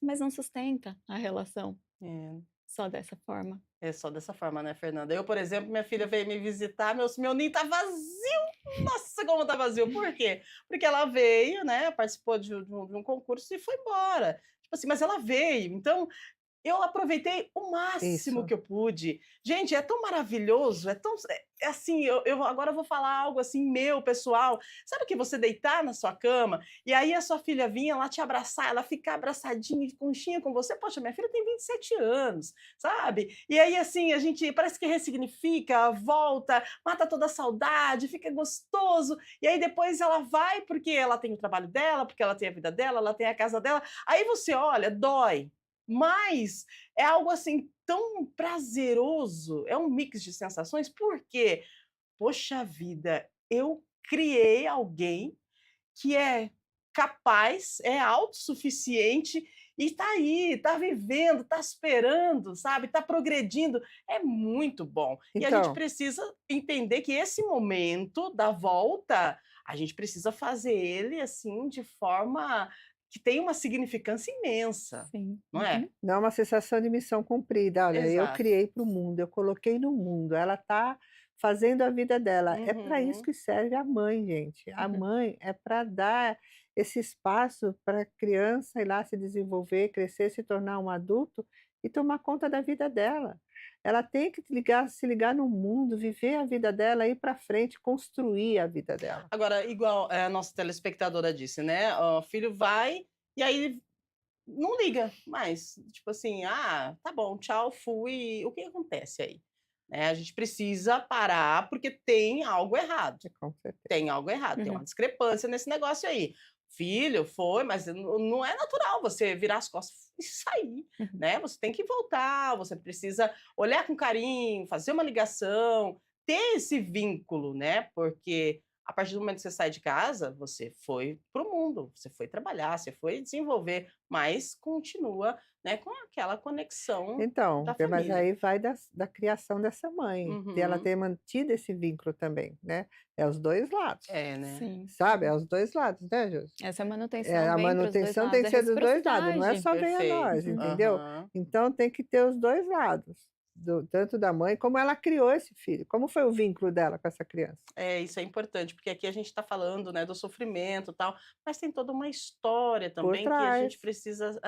Mas não sustenta a relação É. só dessa forma. É só dessa forma, né, Fernanda? Eu, por exemplo, minha filha veio me visitar, meu ninho tá vazio. Nossa, como tá vazio. Por quê? Porque ela veio, né, participou de um concurso e foi embora. Tipo assim, mas ela veio. Então, eu aproveitei o máximo Isso. que eu pude. Gente, é tão maravilhoso, é assim, eu agora vou falar algo assim meu, pessoal. Sabe que você deitar na sua cama e aí a sua filha vinha lá te abraçar, ela ficar abraçadinha, de conchinha com você? Poxa, minha filha tem 27 anos, sabe? E aí, assim, a gente parece que ressignifica, volta, mata toda a saudade, fica gostoso. E aí depois ela vai porque ela tem o trabalho dela, porque ela tem a vida dela, ela tem a casa dela. Aí você olha, dói. Mas é algo, assim, tão prazeroso, é um mix de sensações, porque, poxa vida, eu criei alguém que é capaz, é autossuficiente e está aí, está vivendo, está esperando, sabe, está progredindo. É muito bom. E a gente Então, precisa entender que esse momento da volta, a gente precisa fazer ele, assim, de forma que tenha uma significância imensa, Sim. não é? Uhum. dá uma sensação de missão cumprida. Olha, eu Exato. criei para o mundo, eu coloquei no mundo, ela está fazendo a vida dela. É para isso Uhum. que serve a mãe, gente. A mãe é para dar esse espaço para a criança ir lá se desenvolver, crescer, se tornar um adulto e tomar conta da vida dela. Ela tem que se ligar no mundo, viver a vida dela, ir para frente, construir a vida dela. Agora, igual, a nossa telespectadora disse, né, o filho vai e aí não liga mais, tipo assim: "Ah, tá bom, tchau, fui". O que acontece aí? né? A gente precisa parar porque tem algo errado. Com certeza. Tem algo errado, tem uma Uhum. discrepância nesse negócio aí. Filho, foi, mas não é natural você virar as costas e sair, Uhum. né? Você tem que voltar, você precisa olhar com carinho, fazer uma ligação, ter esse vínculo, né? Porque a partir do momento que você sai de casa, você foi para o mundo, você foi trabalhar, você foi desenvolver, mas continua, né, com aquela conexão Então, da mas família. aí vai da criação dessa mãe, de ela Uhum. ter mantido esse vínculo também, né. É os 2 lados, É, né? Sim. sabe, é os 2 lados, né, Josi? Essa É, manutenção a vem para os 2 manutenção tem lados, que é ser dos 2 lados, não é reciprocidade. só venha nós, Perfeito. Uhum. entendeu? Aham. Então tem que ter os 2 lados, tanto da mãe, como ela criou esse filho, como foi o vínculo dela com essa criança. É, isso é importante, porque aqui a gente está falando, né, do sofrimento, e tal, mas tem toda uma história Por também que a trás. gente precisa,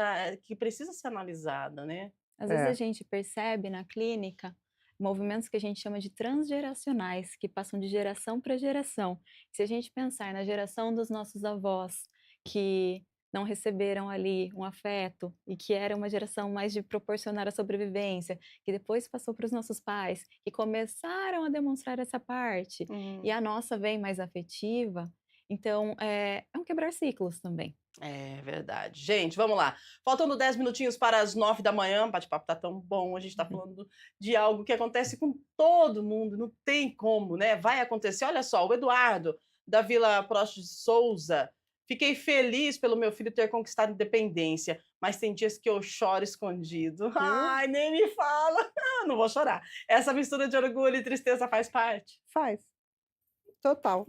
que precisa ser analisada, né. Às vezes a É, gente percebe na clínica movimentos que a gente chama de transgeracionais, que passam de geração para geração. Se a gente pensar na geração dos nossos avós, que não receberam ali um afeto e que era uma geração mais de proporcionar a sobrevivência, que depois passou para os nossos pais, que começaram a demonstrar essa parte, e Hum. a nossa vem mais afetiva, então é um quebrar ciclos também. É verdade. Gente, vamos lá. Faltando 10 minutinhos para as 9 da manhã, o bate-papo tá tão bom, a gente tá falando de algo que acontece com todo mundo, não tem como, né, vai acontecer. Olha só, o Eduardo, da Vila Prost de Souza: "Fiquei feliz pelo meu filho ter conquistado independência, mas tem dias que eu choro escondido". viu? Ai, nem me fala. Não vou chorar. Essa mistura de orgulho e tristeza faz parte? Faz. Total.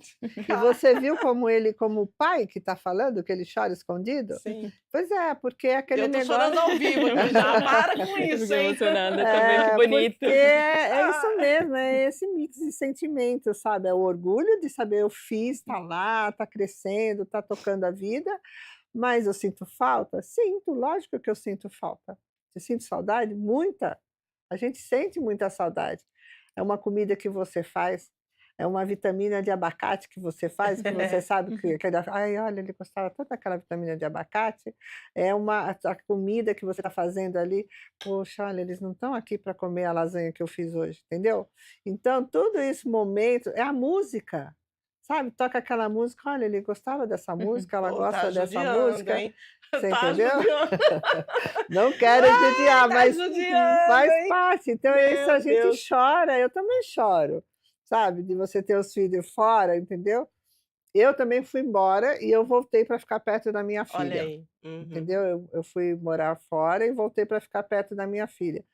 E você viu como ele, como o pai que está falando, que ele chora escondido? Sim. Pois é, porque é aquele Eu tô negócio. chorando ao vivo aqui já, para com Eu isso, fiquei hein. emocionada também, que É, bonito. porque é isso Ah. mesmo, é esse mix de sentimentos, sabe? É o orgulho de saber eu fiz, tá lá, tá crescendo, tá tocando a vida, mas eu sinto falta? Sinto, lógico que eu sinto falta. Eu sinto saudade? Muita. A gente sente muita saudade. É uma comida que você faz, é uma vitamina de abacate que você sabe que ele "Ai, olha, ele gostava tanto daquela vitamina de abacate", é uma a comida que você está fazendo ali, "Poxa, olha, eles não estão aqui para comer a lasanha que eu fiz hoje", entendeu? Então tudo esse momento é a música, sabe, toca aquela música, "Olha, ele gostava dessa música, ela Pô, tá gosta dessa judiando, música", hein. você Tá entendeu? judiando. Não quero Ai, judiar, tá mas judiando, faz hein. parte, então isso a Meu gente Deus. chora, eu também choro, sabe, de você ter os filhos fora, entendeu. Eu também fui embora e eu voltei para ficar perto da minha Olha filha, aí. entendeu. Uhum. Eu fui morar fora e voltei para ficar perto da minha filha,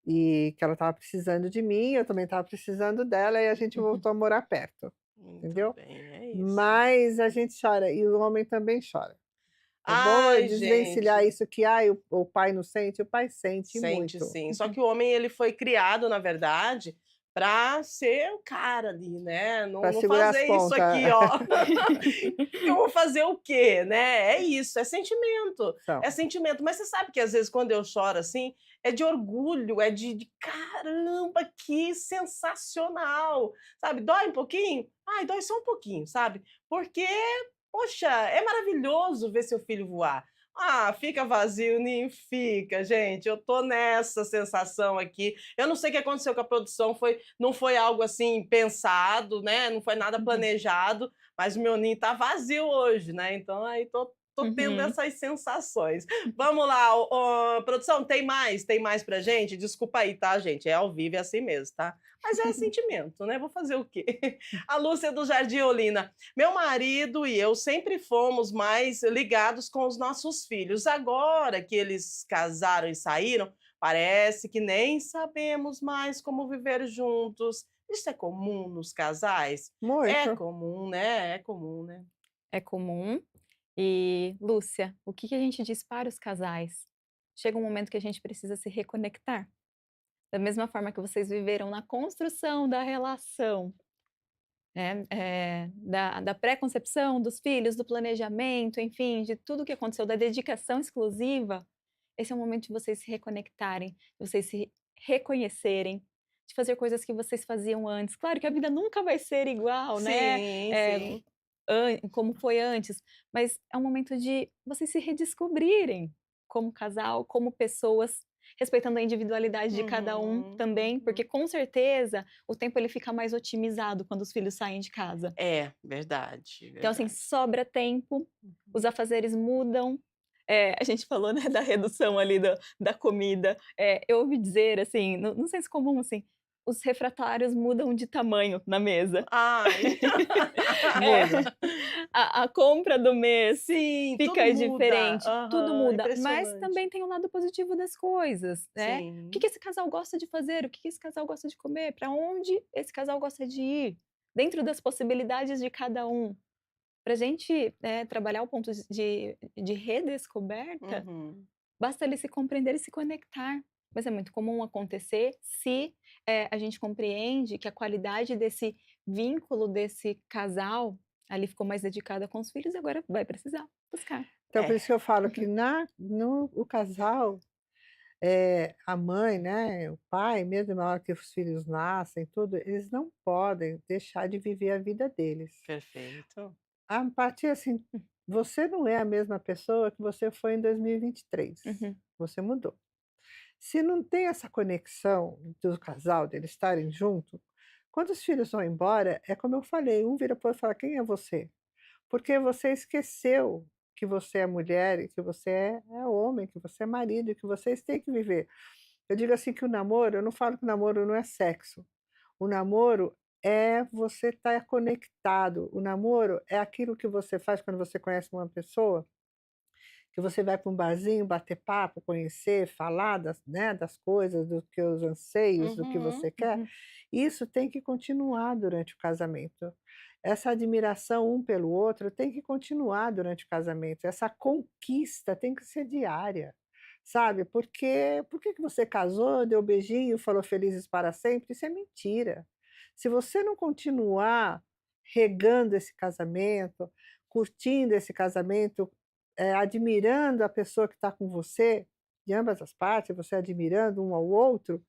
e que ela estava precisando de mim, eu também estava precisando dela, e a gente voltou a morar perto, Muito entendeu. bem, é isso. Mas a gente chora e o homem também chora. É bom eu Ai, desvencilhar gente. isso que, o pai não sente, o pai sente Sente muito. sim. Só que o homem ele foi criado, na verdade, para ser o cara ali, né, Para não segurar as fazer isso pontas. aqui, ó. Eu vou fazer o quê, né? É isso, São. é sentimento. Mas você sabe que às vezes quando eu choro assim, é de orgulho, é de caramba, que sensacional, sabe? Dói um pouquinho? Ai, dói só um pouquinho, sabe? Porque, poxa, é maravilhoso ver seu filho voar. Ah, fica vazio, nem fica, gente. Eu tô nessa sensação aqui. Eu não sei o que aconteceu com a produção, não foi algo assim pensado, né? Não foi nada Uhum. planejado, mas o meu ninho tá vazio hoje, né, então aí tô tendo Uhum. essas sensações. Vamos lá, produção, tem mais pra gente? Desculpa aí, tá, gente, é ao vivo, é assim mesmo, tá. Mas é sentimento, né, vou fazer o quê? A Lúcia do Jardim Olina: "Meu marido e eu sempre fomos mais ligados com os nossos filhos. Agora que eles casaram e saíram, parece que nem sabemos mais como viver juntos". Isso é comum nos casais? É Muito. comum, né, é comum, né. É comum. E, Lúcia, o que que a gente diz para os casais? Chega um momento que a gente precisa se reconectar. Da mesma forma que vocês viveram na construção da relação, né, da pré-concepção dos filhos, do planejamento, enfim, de tudo que aconteceu, da dedicação exclusiva, esse é o momento de vocês se reconectarem, de vocês se reconhecerem, de fazer coisas que vocês faziam antes. Claro que a vida nunca vai ser igual, né, Sim, eh, sim. como foi antes, mas é um momento de vocês se redescobrirem como casal, como pessoas respeitando a individualidade de cada um Uhum, também, porque uhum. com certeza o tempo ele fica mais otimizado quando os filhos saem de casa. É, verdade, Então, assim, verdade. sobra tempo, Uhum. os afazeres mudam. A gente falou, né, da redução ali da comida. Eu ouvi dizer, assim, no senso comum, assim, os refratários mudam de tamanho na mesa. Ai. Muda. A compra do mês Sim, tudo fica muda. diferente, tudo Aham, muda, mas impressionante. também tem o lado positivo das coisas, né. O que Sim. que esse casal gosta de fazer? O que que esse casal gosta de comer? Para onde esse casal gosta de ir? Dentro das possibilidades de cada um. Pra gente, trabalhar o ponto de redescoberta, Uhum. basta ele se compreender e se conectar. Mas é muito comum acontecer se, a gente compreende que a qualidade desse vínculo, desse casal, ali ficou mais dedicada com os filhos e agora vai precisar buscar. Então por É. isso que eu falo que na no o casal, a mãe, né, o pai, mesmo na hora que os filhos nascem, tudo, eles não podem deixar de viver a vida deles. Perfeito. A empatia, assim, você não é a mesma pessoa que você foi em 2023, Uhum, você mudou. Se não tem essa conexão do casal, deles estarem junto, quando os filhos vão embora, é como eu falei, um vira para o outro e fala: "Quem é você?". Porque você esqueceu que você é mulher e que você é homem, que você é marido e que vocês têm que viver. Eu digo assim que o namoro, eu não falo que o namoro não é sexo. O namoro é você estar conectado. O namoro é aquilo que você faz quando você conhece uma pessoa, que você vai para um barzinho bater papo, conhecer, falar das, né, das coisas, dos teus anseios, do que Uhum. você quer. uhum, Isso tem que continuar durante o casamento. Essa admiração um pelo outro tem que continuar durante o casamento. Essa conquista tem que ser diária, sabe? Porque por que você casou, deu beijinho, falou felizes para sempre? Isso é mentira. Se você não continuar regando esse casamento, curtindo esse casamento, admirando a pessoa que está com você, de ambas as partes, você admirando um ao outro,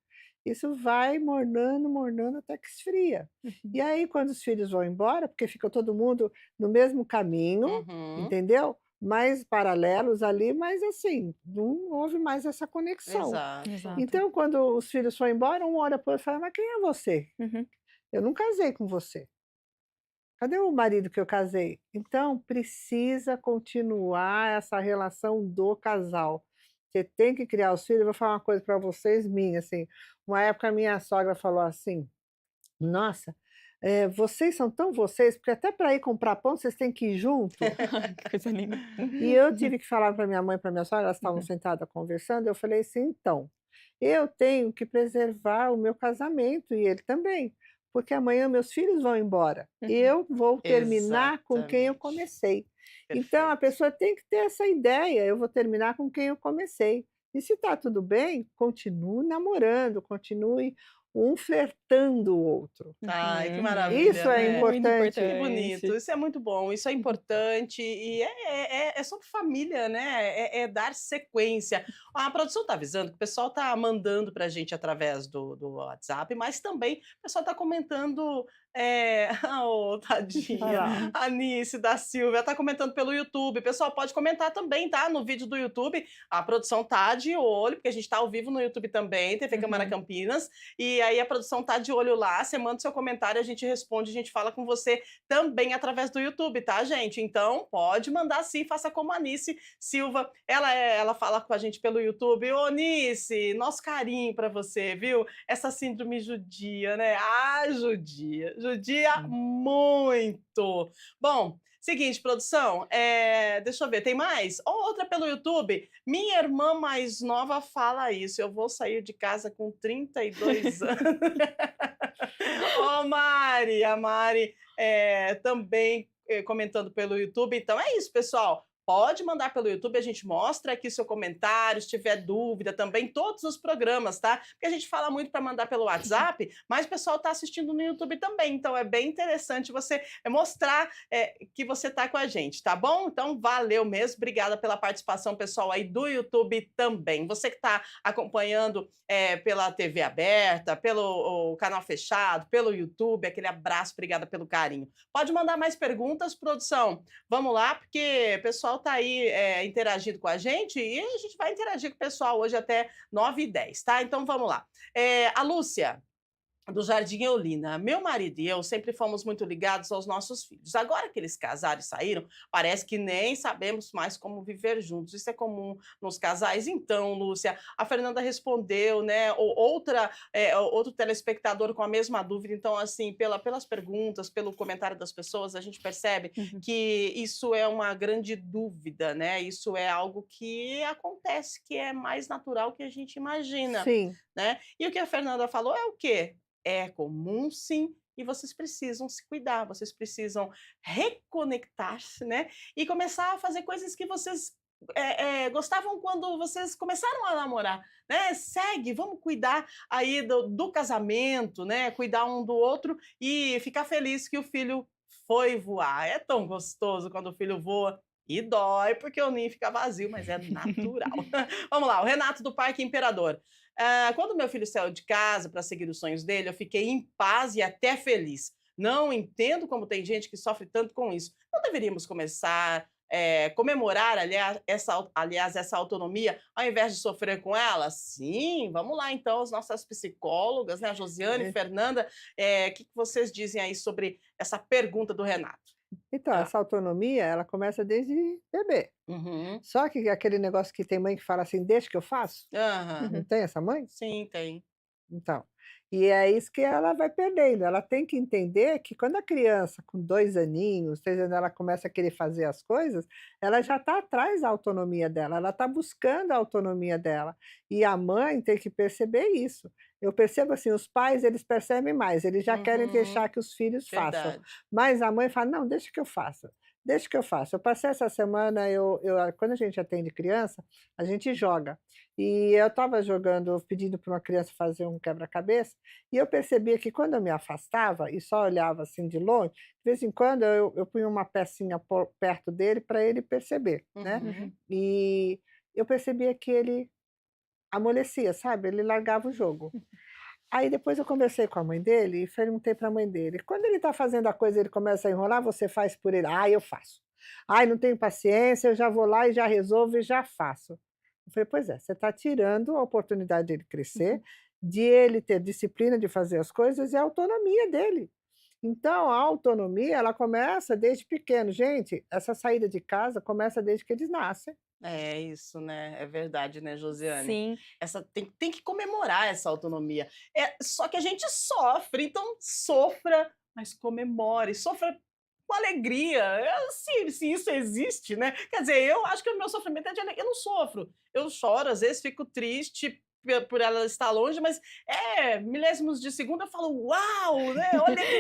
isso vai mornando, mornando até que esfria. uhum. E aí quando os filhos vão embora, porque fica todo mundo no mesmo caminho, Uhum. entendeu? Mais paralelos ali, mas assim, não houve mais essa conexão. Exato. Exato. Então quando os filhos foram embora, um olha para o outro e fala: "Mas quem é você? Uhum, Eu não casei com você". Cadê o marido que eu casei? Então, precisa continuar essa relação do casal. Você tem que criar os filhos. Eu vou falar uma coisa para vocês minha, assim, uma época a minha sogra falou assim: "Nossa, vocês são tão vocês, porque até para ir comprar pão vocês têm que ir junto". que coisa linda. E eu tive que falar para minha mãe e para minha sogra, elas estavam Uhum, sentadas conversando, eu falei assim: "Então, eu tenho que preservar o meu casamento e ele também, porque amanhã meus filhos vão embora. uhum. Eu vou terminar com quem eu Exatamente. comecei. Então a Perfeito. pessoa tem que ter essa ideia, eu vou terminar com quem eu comecei. E se está tudo bem, continue namorando, continue um flertando o outro. Ai, que Isso maravilha, é né. Muito importante. Que bonito, importante. isso é muito bom, isso é Uhum. importante e é sobre família, né, é dar sequência. A produção está avisando que o pessoal está mandando para a gente através do WhatsApp, mas também o pessoal está comentando, oh, Olha tadinha, lá. a Nice da Silvia está comentando pelo YouTube, o pessoal pode comentar também, tá, no vídeo do YouTube, a produção tá de olho, porque a gente está ao vivo no YouTube também, TV Câmara Uhum. Campinas, e aí a produção tá de olho lá, você manda o seu comentário, a gente responde, a gente fala com você também através do YouTube, tá, gente? Então, pode mandar sim, faça como a Nice Silva. Ela fala com a gente pelo YouTube. Ô, Nice, nosso carinho pra você, viu? Essa síndrome judia, né? Ah, judia Hum. muito. Bom, seguinte, produção, deixa eu ver, tem mais? Outra pelo YouTube. Minha irmã mais nova fala isso. Eu vou sair de casa com 32 anos. Ô Mari, a Mari, também, comentando pelo YouTube. Então é isso, pessoal. Pode mandar pelo YouTube, a gente mostra aqui seu comentário, se tiver dúvida também, todos os programas, tá? Porque a gente fala muito para mandar pelo WhatsApp, mas o pessoal está assistindo no YouTube também, então é bem interessante você mostrar que você está com a gente, tá bom? Então valeu mesmo, obrigada pela participação, pessoal aí do YouTube também. Você que está acompanhando pela TV aberta, pelo o canal fechado, pelo YouTube, aquele abraço, obrigada pelo carinho. Pode mandar mais perguntas, produção? Vamos lá, porque o pessoal pessoal está aí interagindo com a gente e a gente vai interagir com o pessoal hoje até 9h10, tá? Então vamos lá. A Lúcia, do Jardim Eulina. Meu marido e eu sempre fomos muito ligados aos nossos filhos. Agora que eles casaram e saíram, parece que nem sabemos mais como viver juntos. Isso é comum nos casais? Então, Lúcia, a Fernanda respondeu, né? Outro telespectador com a mesma dúvida. Então, assim, pelas perguntas, pelo comentário das pessoas, a gente percebe Uhum. que isso é uma grande dúvida, né? Isso é algo que acontece, que é mais natural que a gente imagina, Sim, né? E o que a Fernanda falou é o quê? É comum sim, e vocês precisam se cuidar, vocês precisam reconectar-se, né, e começar a fazer coisas que vocês, gostavam quando vocês começaram a namorar, né. Segue, vamos cuidar aí do casamento, né, cuidar um do outro e ficar feliz que o filho foi voar. É tão gostoso quando o filho voa e dói, porque o ninho fica vazio, mas é natural. Vamos lá, o Renato do Parque Imperador. Quando meu filho saiu de casa para seguir os sonhos dele, eu fiquei em paz e até feliz. Não entendo como tem gente que sofre tanto com isso. Não deveríamos começar, comemorar, aliás, essa autonomia, ao invés de sofrer com ela? Sim, vamos lá então, as nossas psicólogas, né, a Josiane, é. Fernanda, que vocês dizem aí sobre essa pergunta do Renato? Então, Ah, essa autonomia, ela começa desde bebê. uhum, Só que aquele negócio que tem mãe que fala assim: "Deixa que eu faço", aham, não Uhum. tem essa mãe? sim, tem. Então, e é isso que ela vai perdendo, ela tem que entender que quando a criança com 2 aninhos, 3 anos, ela começa a querer fazer as coisas, ela já está atrás da autonomia dela, ela está buscando a autonomia dela, e a mãe tem que perceber isso. Eu percebo assim, os pais eles percebem mais, eles já querem Uhum, deixar que os filhos façam, verdade. mas a mãe fala: "Não, deixa que eu faça, deixa que eu faça". Eu passei essa semana, quando a gente atende criança, a gente joga. E eu estava jogando, pedindo para uma criança fazer um quebra-cabeça, e eu percebia que quando eu me afastava e só olhava assim de longe, de vez em quando eu punha uma pecinha perto dele para ele perceber, né. Uhum, Uhum. E eu percebia que ele amolecia, sabe, ele largava o jogo. Aí depois eu conversei com a mãe dele e perguntei para a mãe dele: "Quando ele está fazendo a coisa, ele começa a enrolar, você faz por ele?". "Ah, eu faço". "Ai, não tenho paciência, eu já vou lá e já resolvo e já faço". Eu falei: "Pois é, você está tirando a oportunidade dele crescer, Uhum. de ele ter disciplina de fazer as coisas e a autonomia dele". Então a autonomia, ela começa desde pequeno. Gente, essa saída de casa começa desde que eles nascem. é isso, né, é verdade, né, Josiane? Sim, Essa tem que comemorar essa autonomia. Só que a gente sofre, então sofra, mas comemore, sofra com alegria, se isso existe, né. Quer dizer, eu acho que o meu sofrimento é de alegria, eu não sofro, eu choro, às vezes fico triste por ela estar longe, mas, milésimos de segundo eu falo: "Uau!", né, olha que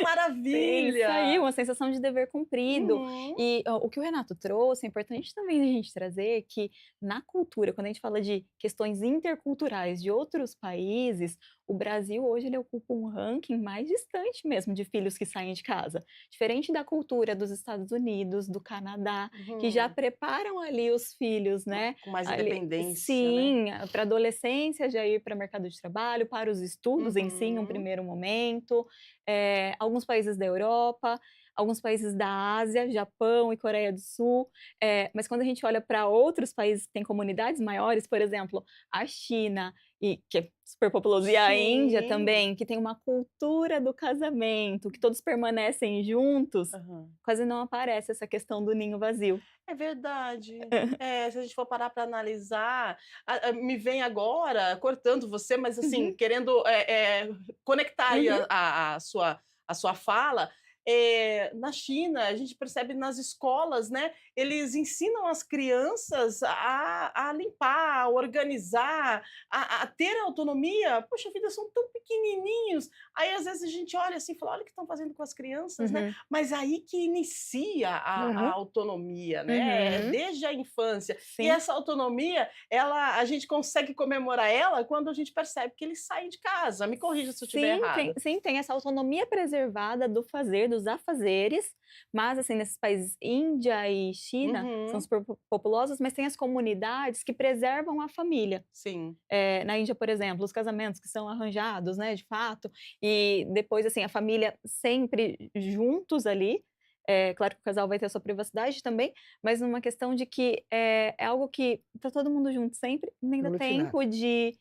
sim, isso aí, maravilha. uma sensação de dever cumprido. Uhum, E o que o Renato trouxe, é importante também a gente trazer que na cultura, quando a gente fala de questões interculturais de outros países, o Brasil hoje ele ocupa um ranking mais distante mesmo de filhos que saem de casa. Diferente da cultura dos Estados Unidos, do Canadá, que já uhum. preparam ali os filhos, né, Com mais ali independência, né. sim, para adolescência já ir para o mercado de trabalho, para os estudos em si em um Uhum. primeiro momento, alguns países da Europa, alguns países da Ásia, Japão e Coreia do Sul, mas quando a gente olha para outros países que têm comunidades maiores, por exemplo, a China, e que é super populoso, e a Índia Sim. também, que tem uma cultura do casamento, que todos permanecem juntos, Aham. quase não aparece essa questão do ninho vazio. É verdade. Se a gente for parar para analisar, me vem agora, cortando você, mas assim, Uhum, querendo, conectar aí uhum, a sua fala, na China, a gente percebe nas escolas, né, eles ensinam as crianças a limpar, a organizar, a ter autonomia. Poxa vida, são tão pequenininhos. Aí, às vezes, a gente olha assim e fala: "Olha o que estão fazendo com as crianças", né. uhum, Mas aí que inicia a Aham. autonomia, né, uhum, desde a infância. E sim. essa autonomia, a gente consegue comemorar ela quando a gente percebe que eles saem de casa. Me corrija se eu estiver errada. Sim, tem essa autonomia preservada do fazer, dos afazeres, mas, assim, nesses países Índia e China, são Uhum, super populosos, mas tem as comunidades que preservam a família. sim. Na Índia, por exemplo, os casamentos que são arranjados, né, de fato, e depois, assim, a família sempre juntos ali, Claro que o casal vai ter a sua privacidade também, mas numa questão de que é algo que tá todo mundo junto sempre, e nem dá Aglutinado. tempo de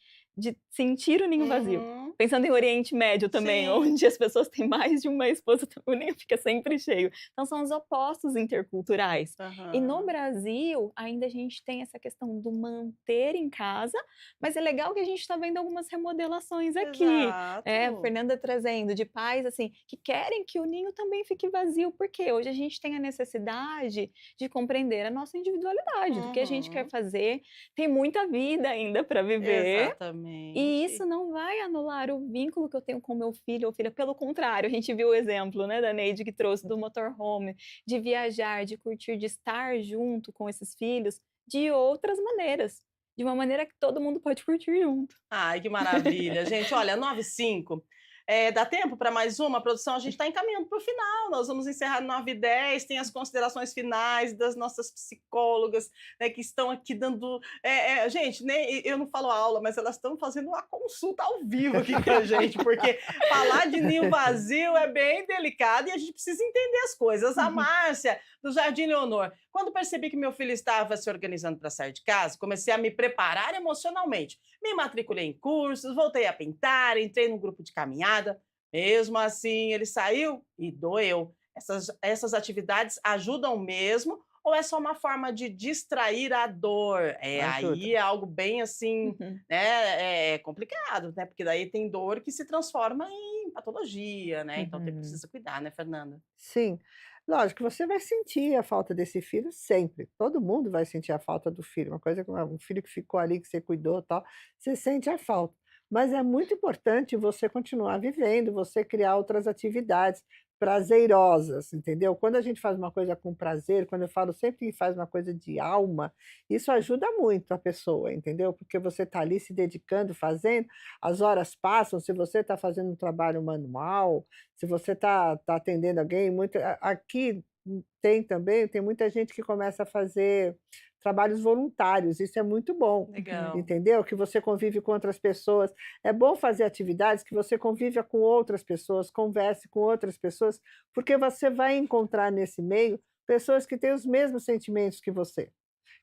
sentir o ninho vazio. Uhum. Pensando em Oriente Médio também, Sim. onde as pessoas têm mais de uma esposa, o ninho fica sempre cheio. Então são os opostos interculturais. E no Aham. Brasil, ainda a gente tem essa questão do manter em casa, mas é legal que a gente está vendo algumas remodelações aqui. A Exato. Fernanda trazendo de pais, assim, que querem que o ninho também fique vazio, porque hoje a gente tem a necessidade de compreender a nossa individualidade, do que a gente quer Uhum. fazer, tem muita vida ainda para viver, e isso Exatamente. não vai anular o vínculo que eu tenho com meu filho ou filha, pelo contrário, a gente viu o exemplo, né, da Neide que trouxe do motorhome, de viajar, de curtir, de estar junto com esses filhos de outras maneiras, de uma maneira que todo mundo pode curtir junto. Ai, que maravilha. Gente, olha, 9:05. Dá tempo para mais uma? Produção, a gente está encaminhando para o final. Nós vamos encerrar 9:10. Tem as considerações finais das nossas psicólogas, né, que estão aqui dando. Gente, nem, eu não falo aula, mas elas estão fazendo uma consulta ao vivo aqui com a gente, porque falar de ninho vazio é bem delicado e a gente precisa entender as coisas. A Márcia, do Jardim Leonor. Quando percebi que meu filho estava se organizando para sair de casa, comecei a me preparar emocionalmente. Me matriculei em cursos, voltei a pintar, entrei num grupo de caminhada. Mesmo assim, ele saiu e doeu. Essas atividades ajudam mesmo ou é só uma forma de distrair a dor? Ajuda. Aí é algo bem assim, Uhum. né, complicado, né? Porque daí tem dor que se transforma em patologia, né? Então tem Uhum. precisa cuidar, né, Fernanda? Sim, lógico, você vai sentir a falta desse filho sempre, todo mundo vai sentir a falta do filho, uma coisa que um filho que ficou ali, que você cuidou, tal, você sente a falta. Mas é muito importante você continuar vivendo, você criar outras atividades prazerosas, entendeu? Quando a gente faz uma coisa com prazer, quando eu falo sempre que faz uma coisa de alma, isso ajuda muito a pessoa, entendeu? Porque você está ali se dedicando, fazendo, as horas passam, se você está fazendo um trabalho manual, se você está atendendo alguém, aqui tem também, tem muita gente que começa a fazer trabalhos voluntários, isso é muito bom, Uhum. Legal. entendeu? Que você convive com outras pessoas. É bom fazer atividades que você conviva com outras pessoas, converse com outras pessoas, porque você vai encontrar nesse meio pessoas que têm os mesmos sentimentos que você,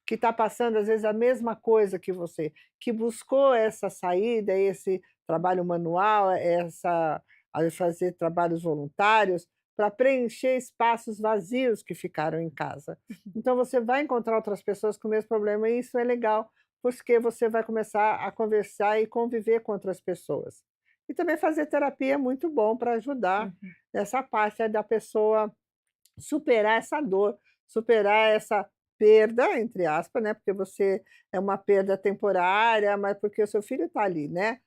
que está passando às vezes a mesma coisa que você, que buscou essa saída, esse trabalho manual, a fazer trabalhos voluntários para preencher espaços vazios que ficaram em casa. Então você vai encontrar outras pessoas com o mesmo problema e isso é legal, porque você vai começar a conversar e conviver com outras pessoas. E também fazer terapia é muito bom para ajudar Uhum. nessa parte da pessoa superar essa dor, superar essa perda, entre aspas, né, porque você é uma perda temporária, mas porque o seu filho está ali, né.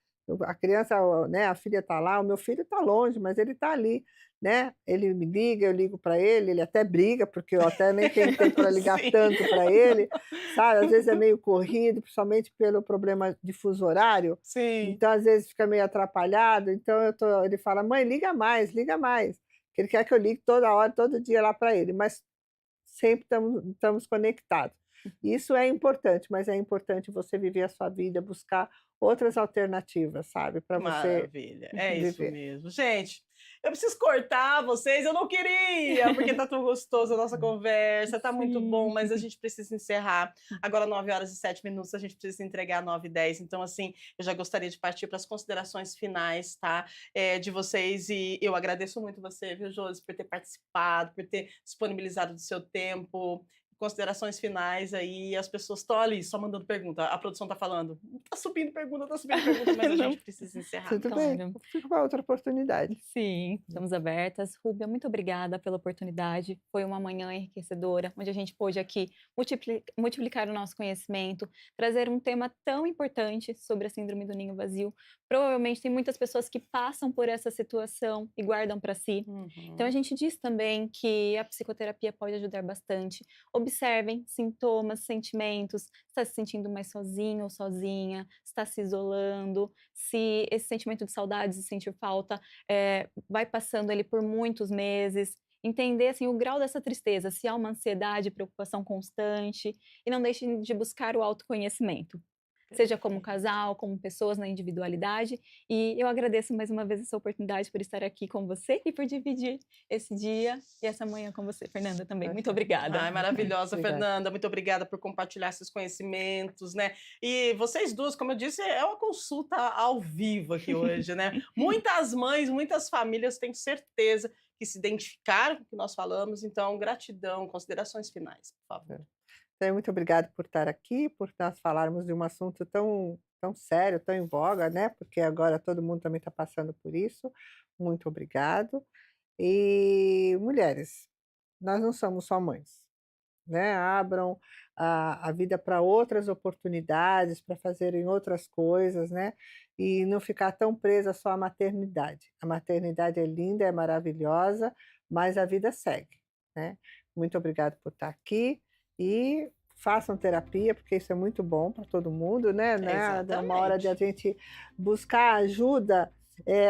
A criança, né, a filha está lá, o meu filho está longe, mas ele está ali, né. Ele me liga, eu ligo para ele, ele até briga, porque eu até nem tenho tempo para ligar Sim. tanto para ele, sabe. Às vezes é meio corrido, principalmente pelo problema de fuso horário, Sim. então às vezes fica meio atrapalhado, então ele fala: "Mãe, liga mais, liga mais". Que ele quer que eu ligue toda hora, todo dia lá para ele, mas sempre estamos conectados. Isso é importante, mas é importante você viver a sua vida, buscar outras alternativas, sabe, para você Maravilha, é isso viver. mesmo. Gente, eu preciso cortar vocês, eu não queria, porque tá tão gostoso a nossa conversa, tá muito bom, Sim. mas a gente precisa encerrar. Agora 9h07, a gente precisa entregar 9h10, então assim, eu já gostaria de partir para as considerações finais, tá, de vocês e eu agradeço muito você, viu, Josi, por ter participado, por ter disponibilizado do seu tempo. Considerações finais aí, as pessoas estão ali só mandando pergunta, a produção tá falando: tá subindo pergunta", mas a gente Não, precisa encerrar. Tudo bem, claro. fica para outra oportunidade. Sim, estamos abertas. Rúbia, muito obrigada pela oportunidade. Foi uma manhã enriquecedora, onde a gente pôde aqui multiplicar o nosso conhecimento, trazer um tema tão importante sobre a síndrome do ninho vazio. Provavelmente tem muitas pessoas que passam por essa situação e guardam para si. Então a Uhum. gente diz também que a psicoterapia pode ajudar bastante. Observem sintomas, sentimentos, está se sentindo mais sozinho ou sozinha, está se isolando, se esse sentimento de saudades e sentir falta vai passando ele por muitos meses, entender assim o grau dessa tristeza, se há uma ansiedade, preocupação constante, e não deixem de buscar o autoconhecimento. seja como casal, como pessoas na individualidade. E eu agradeço mais uma vez essa oportunidade por estar aqui com você e por dividir esse dia e essa manhã com você, Fernanda, também. Muito obrigada. Ai, maravilhosa, Obrigada. Fernanda. Muito obrigada por compartilhar esses conhecimentos, né? E vocês duas, como eu disse, é uma consulta ao vivo aqui hoje, né? Muitas mães, muitas famílias, tenho certeza que se identificaram com o que nós falamos. Então, gratidão, considerações finais, por favor. Então, muito obrigada por estar aqui, por nós falarmos de um assunto tão sério, tão em voga, né, porque agora todo mundo também está passando por isso. Muito obrigado. E mulheres, nós não somos só mães, né, abram a vida para outras oportunidades, para fazerem outras coisas, né, e não ficar tão presa só à maternidade. A maternidade é linda, é maravilhosa, mas a vida segue, né. Muito obrigada por estar aqui e façam terapia, porque isso é muito bom para todo mundo, né, é uma hora de a Exatamente. gente buscar ajuda,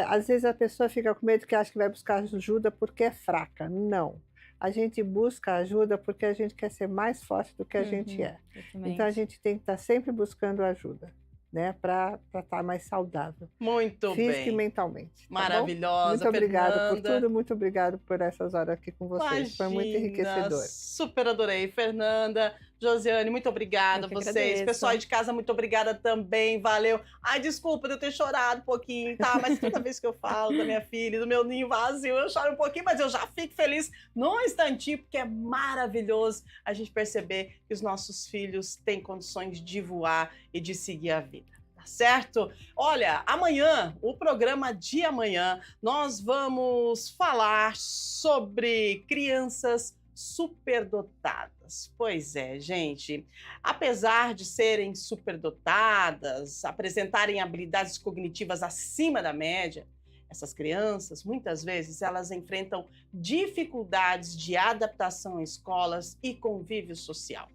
às vezes a pessoa fica com medo que acha que vai buscar ajuda porque é fraca, não. A gente busca ajuda porque a gente quer ser mais forte do que a gente Uhum, é. Então a exatamente. gente tem que estar sempre buscando ajuda, né, para estar mais saudável, Muito física e bem. mentalmente, tá bom? Maravilhosa, Muito obrigada por Fernanda. tudo, muito obrigado por essas horas aqui com vocês, foi muito Imagina, enriquecedor. super adorei. Fernanda, Josiane, muito Eu obrigada a que vocês. Pessoal aí agradeço. de casa, muito obrigada também, valeu. Ai, desculpa de eu ter chorado um pouquinho, tá? Mas toda vez que eu falo da minha filha, e do meu ninho vazio, eu choro um pouquinho, mas eu já fico feliz num instantinho, porque é maravilhoso a gente perceber que os nossos filhos têm condições de voar e de seguir a vida. Tá certo? Olha, amanhã, o programa de amanhã, nós vamos falar sobre crianças superdotadas. Pois é, gente. Apesar de serem superdotadas, apresentarem habilidades cognitivas acima da média, essas crianças, muitas vezes, elas enfrentam dificuldades de adaptação em escolas e convívio social.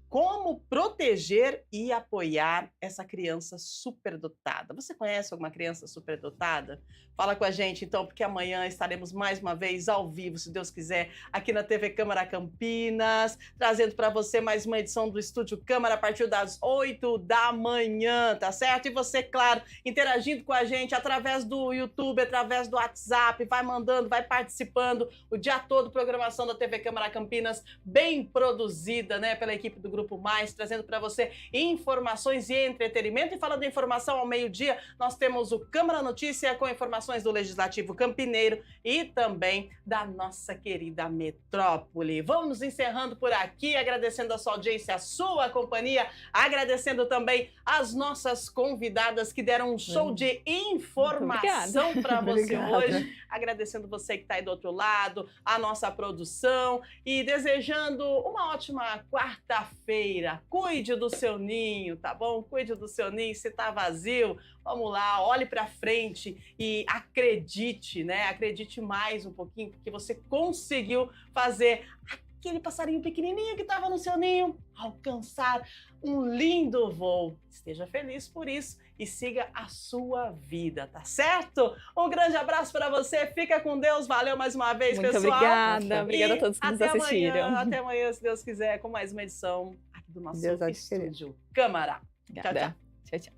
Como proteger e apoiar essa criança superdotada? Você conhece alguma criança superdotada? Fala com a gente, então, porque amanhã estaremos mais uma vez ao vivo, se Deus quiser, aqui na TV Câmara Campinas, trazendo para você mais uma edição do Estúdio Câmara a partir das 8 da manhã, tá certo? E você, claro, interagindo com a gente através do YouTube, através do WhatsApp, vai mandando, vai participando o dia todo, programação da TV Câmara Campinas, bem produzida, né, pela equipe do Grupo Mais, trazendo para você informações e entretenimento. E falando de informação, ao meio-dia, nós temos o Câmara Notícia com informações do Legislativo Campineiro e também da nossa querida metrópole. Vamos encerrando por aqui, agradecendo a sua audiência, a sua companhia, agradecendo também as nossas convidadas que deram um show de informação para você Obrigada. hoje, agradecendo você que está aí do outro lado, a nossa produção e desejando uma ótima quarta-feira. Cuide do seu ninho, tá bom? Cuide do seu ninho. Se tá vazio, vamos lá, olhe para frente e acredite, né? Acredite mais um pouquinho, porque você conseguiu fazer aquele passarinho pequenininho que estava no seu ninho alcançar um lindo voo. Esteja feliz por isso e siga a sua vida, tá certo? Um grande abraço para você, fica com Deus, valeu mais uma vez, Muito pessoal. obrigada, obrigada a E todos que nos assistiram. até amanhã, se Deus quiser, com mais uma edição aqui do nosso Deus há de querer. Estúdio Câmara. Tchau, tchau. Obrigada. Tchau, tchau.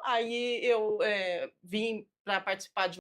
Aí eu vim para participar de